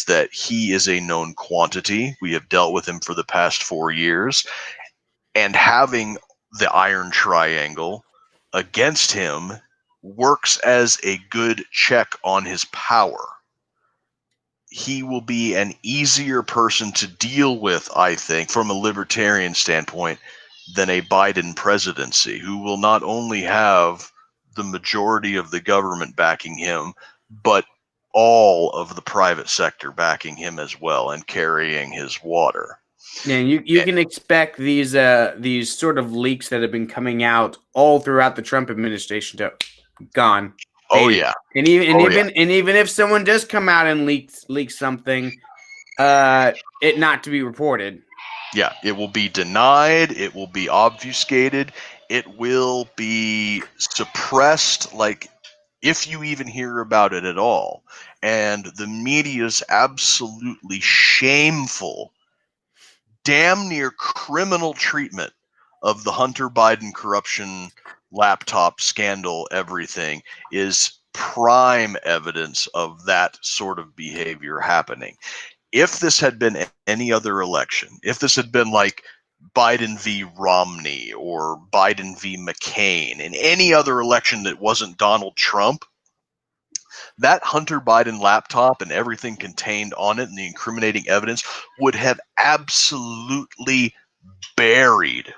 that he is a known quantity. We have dealt with him for the past 4 years, and having the iron triangle against him works as a good check on his power. He will be an easier person to deal with, I think, from a libertarian standpoint, than a Biden presidency, who will not only have the majority of the government backing him, but all of the private sector backing him as well and carrying his water. Yeah, you can expect these sort of leaks that have been coming out all throughout the Trump administration to gone. Oh yeah. And even if someone does come out and leak something, it not to be reported. Yeah, it will be denied, it will be obfuscated, it will be suppressed, like, if you even hear about it at all. And the media's absolutely shameful, damn near criminal treatment of the Hunter Biden corruption laptop scandal, everything, is prime evidence of that sort of behavior happening. If this had been any other election, if this had been like Biden v. Romney or Biden v. McCain, in any other election that wasn't Donald Trump, that Hunter Biden laptop and everything contained on it and the incriminating evidence would have absolutely buried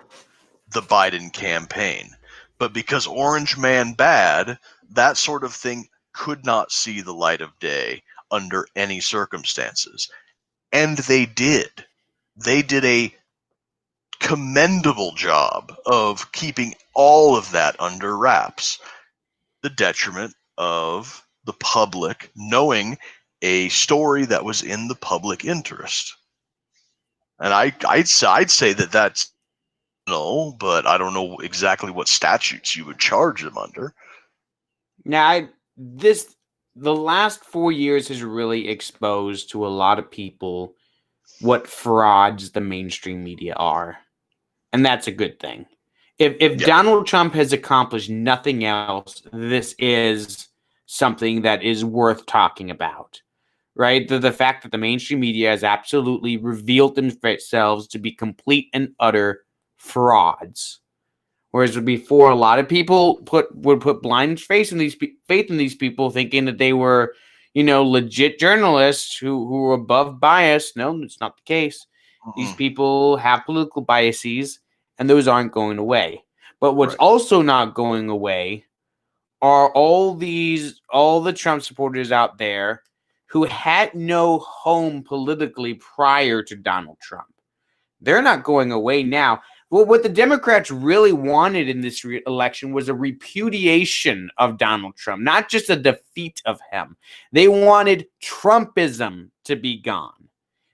the Biden campaign. But because Orange Man bad, that sort of thing could not see the light of day under any circumstances. And they did. They did a commendable job of keeping all of that under wraps, the detriment of the public knowing a story that was in the public interest. And I'd say that that's no, but I don't know exactly what statutes you would charge them under. Now, the last 4 years has really exposed to a lot of people what frauds the mainstream media are, and that's a good thing. If Donald Trump has accomplished nothing else, this is something that is worth talking about, right? The fact that the mainstream media has absolutely revealed themselves to be complete and utter frauds. Whereas before, a lot of people would put blind faith in these people, thinking that they were, legit journalists who were above bias. No, it's not the case. These people have political biases, and those aren't going away. But what's also not going away are all the Trump supporters out there who had no home politically prior to Donald Trump. They're not going away now. Well, what the Democrats really wanted in this election was a repudiation of Donald Trump, not just a defeat of him. They wanted Trumpism to be gone.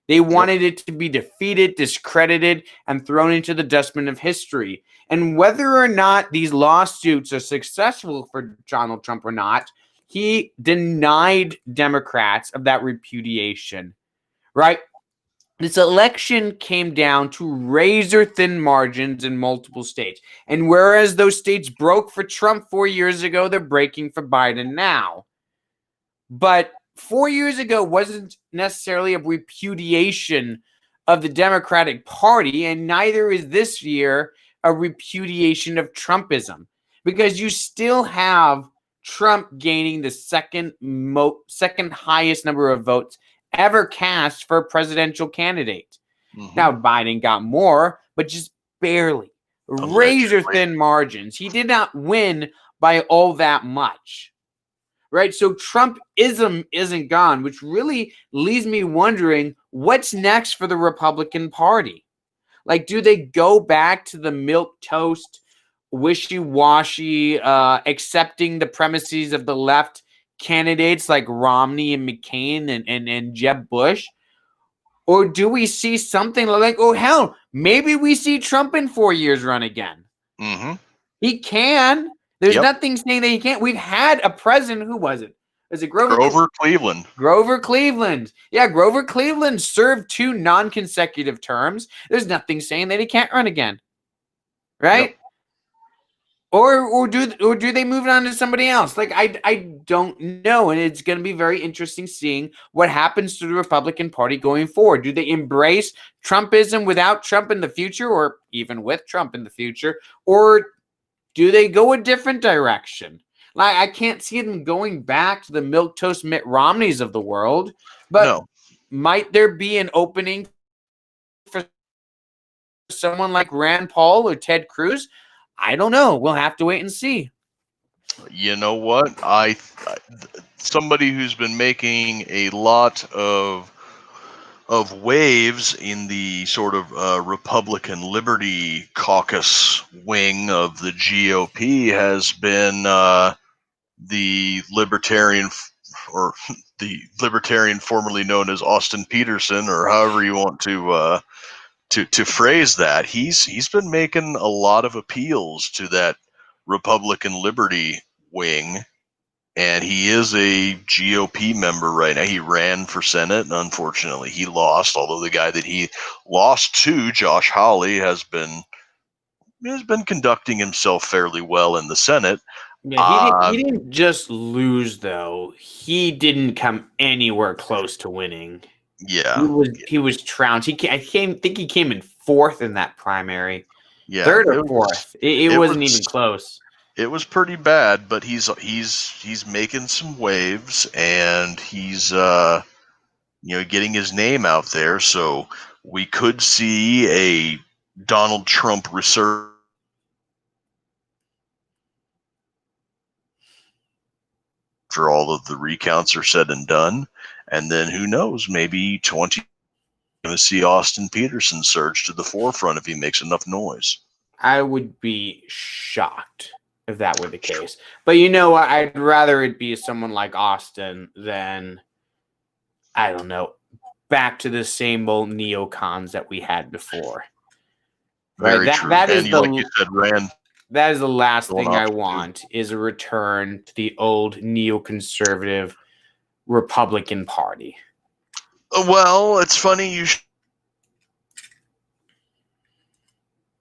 They wanted it to be defeated, discredited, and thrown into the dustbin of history. And whether or not these lawsuits are successful for Donald Trump or not, he denied Democrats of that repudiation, right? This election came down to razor-thin margins in multiple states. And whereas those states broke for Trump 4 years ago, they're breaking for Biden now. But 4 years ago wasn't necessarily a repudiation of the Democratic Party, and neither is this year a repudiation of Trumpism, because you still have Trump gaining the second highest number of votes ever cast for a presidential candidate. Now, Biden got more, but just barely. Razor thin margins. He did not win by all that much. Right? So Trumpism isn't gone, which really leaves me wondering what's next for the Republican Party. Like, do they go back to the milquetoast, wishy-washy, accepting the premises of the left candidates like Romney and McCain and Jeb Bush? Or do we see something like, oh, hell, maybe we see Trump in 4 years run again? He can. There's nothing saying that he can't. We've had a president. Who was it? Was it Grover Cleveland? Grover Cleveland. Yeah, Grover Cleveland served 2 non-consecutive terms. There's nothing saying that he can't run again. Right? Yep. Or do they move on to somebody else? Like, I don't know. And it's going to be very interesting seeing what happens to the Republican Party going forward. Do they embrace Trumpism without Trump in the future, or even with Trump in the future? Or do they go a different direction? Like, I can't see them going back to the milquetoast Mitt Romneys of the world, but might there be an opening for someone like Rand Paul or Ted Cruz? I don't know. We'll have to wait and see. You know what? Somebody who's been making a lot of waves in the sort of Republican Liberty Caucus wing of the GOP has been the libertarian formerly known as Austin Peterson, or however you want to phrase that. He's been making a lot of appeals to that Republican Liberty wing, and he is a GOP member right now. He ran for Senate, and unfortunately he lost, although the guy that he lost to, Josh Hawley, has been conducting himself fairly well in the Senate. Yeah, he didn't just lose, though. He didn't come anywhere close to winning. Yeah, he was trounced. I think he came in 4th in that primary. Yeah, 3rd or 4th. It wasn't even close. It was pretty bad, but he's making some waves, and he's getting his name out there. So we could see a Donald Trump resurgence after all of the recounts are said and done. And then who knows, maybe 20 going to see Austin Peterson surge to the forefront if he makes enough noise. I would be shocked if that were the case. But you know what? I'd rather it be someone like Austin than, I don't know, back to the same old neocons that we had before. Very true. That is like you said, Rand. That is the last thing I want, is a return to the old neoconservative Republican Party. Well, it's funny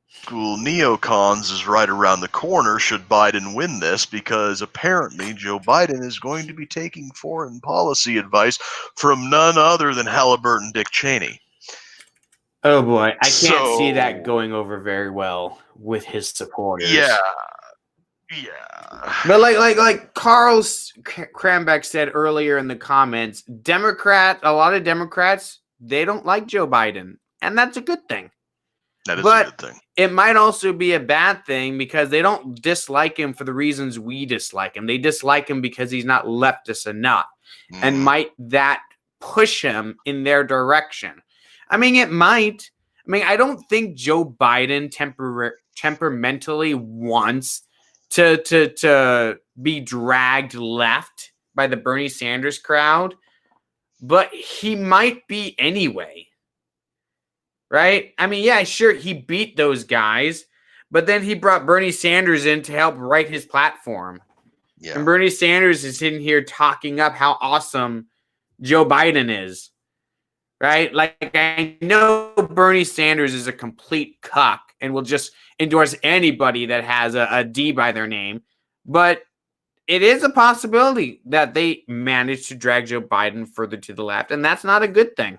school neocons is right around the corner should Biden win this, because apparently Joe Biden is going to be taking foreign policy advice from none other than Halliburton Dick Cheney. Oh boy, I can't see that going over very well with his supporters. Yeah. But like Carl Krambeck said earlier in the comments, a lot of Democrats, they don't like Joe Biden, and that's a good thing. That is a good thing. It might also be a bad thing, because they don't dislike him for the reasons we dislike him. They dislike him because he's not leftist enough. And might that push him in their direction? I mean, it might. I mean, I don't think Joe Biden temperamentally wants to be dragged left by the Bernie Sanders crowd, but he might be anyway. Right? I mean, yeah, sure, he beat those guys, but then he brought Bernie Sanders in to help write his platform. And Bernie Sanders is sitting here talking up how awesome Joe Biden is. Right? Like, I know Bernie Sanders is a complete cuck and will just endorse anybody that has a D by their name. But it is a possibility that they managed to drag Joe Biden further to the left, and that's not a good thing.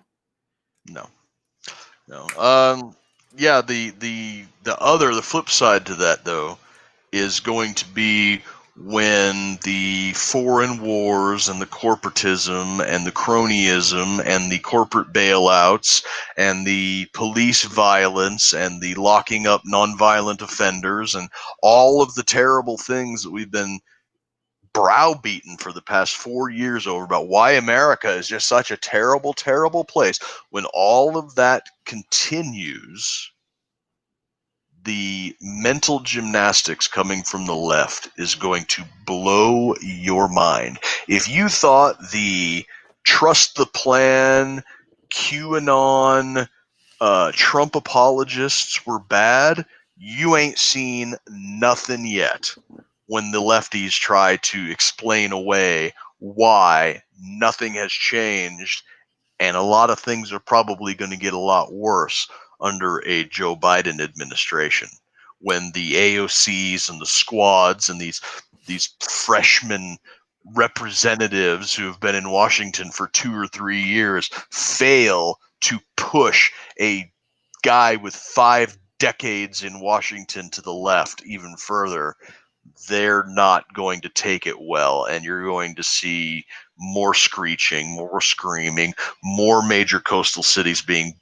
No. Yeah, the flip side to that, though, is going to be when the foreign wars and the corporatism and the cronyism and the corporate bailouts and the police violence and the locking up nonviolent offenders and all of the terrible things that we've been browbeaten for the past 4 years over about why America is just such a terrible, terrible place. When all of that continues, the mental gymnastics coming from the left is going to blow your mind. If you thought the trust the plan, QAnon, Trump apologists were bad, you ain't seen nothing yet when the lefties try to explain away why nothing has changed, and a lot of things are probably going to get a lot worse under a Joe Biden administration, when the AOCs and the squads and these freshman representatives who have been in Washington for 2 or 3 years fail to push a guy with 5 decades in Washington to the left even further. They're not going to take it well, and you're going to see more screeching, more screaming, more major coastal cities being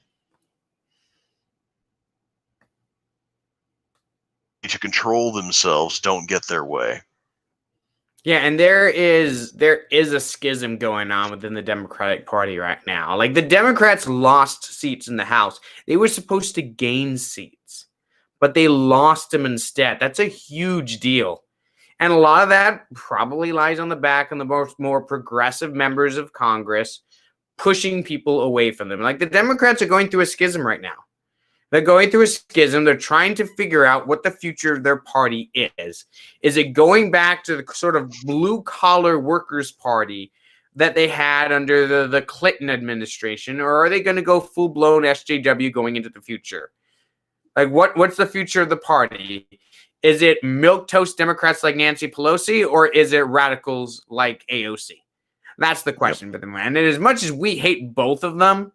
to control themselves don't get their way. Yeah, and there is a schism going on within the Democratic Party right now. Like, the Democrats lost seats in the House. They were supposed to gain seats, but they lost them instead. That's a huge deal. And a lot of that probably lies on the back of the more progressive members of Congress pushing people away from them. Like, the Democrats are going through a schism right now. They're going through a schism. They're trying to figure out what the future of their party is. Is it going back to the sort of blue-collar workers' party that they had under the Clinton administration, or are they going to go full-blown SJW going into the future? Like, what's the future of the party? Is it milquetoast Democrats like Nancy Pelosi, or is it radicals like AOC? That's the question for them. And as much as we hate both of them,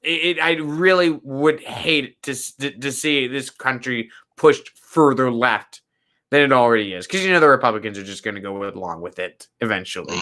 I really would hate to see this country pushed further left than it already is, because the Republicans are just going to go along with it eventually.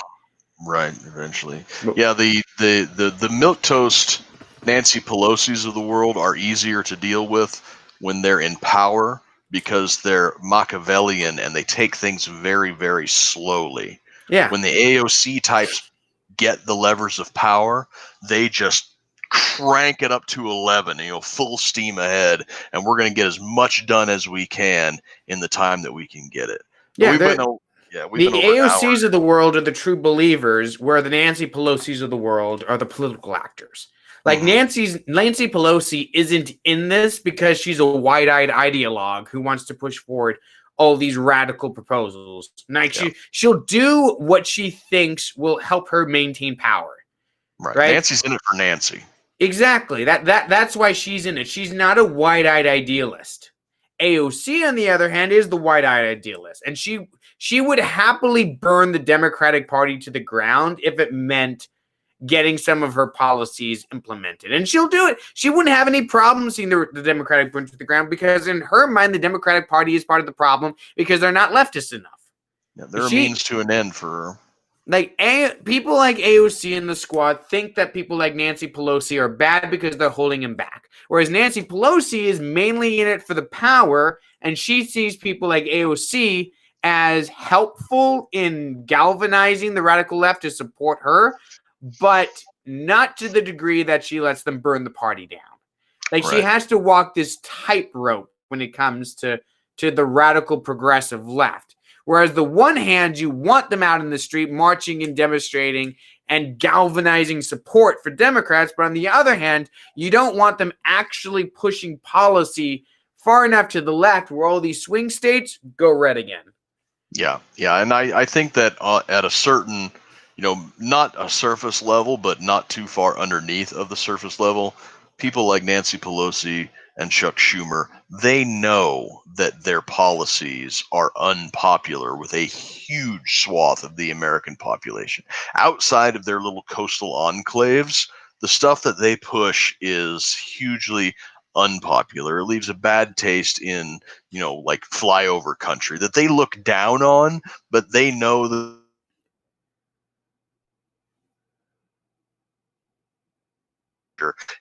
Right, eventually. Yeah, the milquetoast Nancy Pelosi's of the world are easier to deal with when they're in power, because they're Machiavellian and they take things very, very slowly. Yeah. When the AOC types get the levers of power, they just crank it up to 11, full steam ahead, and we're going to get as much done as we can in the time that we can get it. Yeah, the AOCs of the world are the true believers, where the Nancy Pelosi's of the world are the political actors. Like, Nancy Pelosi isn't in this because she's a wide-eyed ideologue who wants to push forward all these radical proposals. Like, she'll do what she thinks will help her maintain power. Right? Nancy's in it for Nancy. Exactly. That's why she's in it. She's not a wide-eyed idealist. AOC, on the other hand, is the wide-eyed idealist, and she would happily burn the Democratic Party to the ground if it meant getting some of her policies implemented. And she'll do it. She wouldn't have any problem seeing the Democratic burn to the ground, because in her mind, the Democratic Party is part of the problem because they're not leftist enough. Yeah, they're a means to an end for her. Like, people like AOC and the squad think that people like Nancy Pelosi are bad because they're holding him back. Whereas Nancy Pelosi is mainly in it for the power, and she sees people like AOC as helpful in galvanizing the radical left to support her, but not to the degree that she lets them burn the party down. Like, she has to walk this tightrope when it comes to the radical progressive left. Whereas the one hand, you want them out in the street marching and demonstrating and galvanizing support for Democrats, but on the other hand, you don't want them actually pushing policy far enough to the left where all these swing states go red again. Yeah, and I think that at a certain, not a surface level, but not too far underneath of the surface level, people like Nancy Pelosi and Chuck Schumer, they know that their policies are unpopular with a huge swath of the American population. Outside of their little coastal enclaves, the stuff that they push is hugely unpopular. It leaves a bad taste in, like flyover country that they look down on, but they know that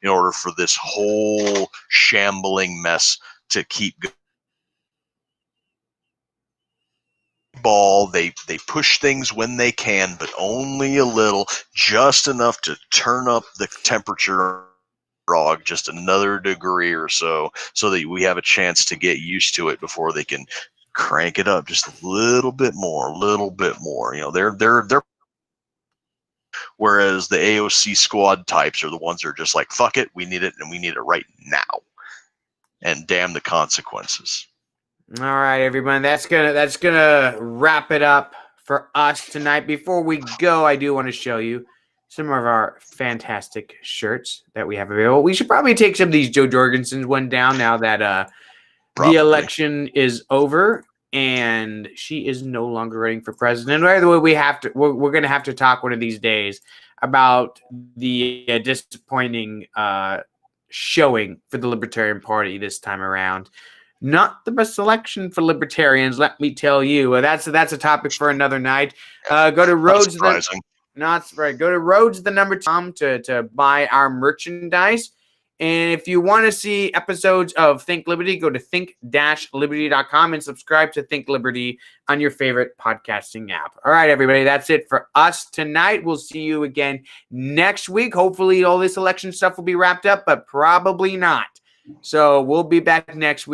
in order for this whole shambling mess to keep ball, they push things when they can, but only a little, just enough to turn up the temperature just another degree or so that we have a chance to get used to it before they can crank it up just a little bit more. They're whereas the AOC squad types are the ones that are just like, fuck it, we need it, and we need it right now, and damn the consequences. All right, everyone, that's gonna wrap it up for us tonight. Before we go, I do want to show you some of our fantastic shirts that we have available. We should probably take some of these Joe Jorgensen's one down now that the election is over and she is no longer running for president. By the way, we're going to have to talk one of these days about the disappointing showing for the Libertarian Party this time around. Not the best selection for libertarians, let me tell you. That's a topic for another night. Go to Rhodes. Not right. Go to Rhodes to buy our merchandise. And if you want to see episodes of Think Liberty, go to think-liberty.com and subscribe to Think Liberty on your favorite podcasting app. All right, everybody, that's it for us tonight. We'll see you again next week. Hopefully all this election stuff will be wrapped up, but probably not. So we'll be back next week.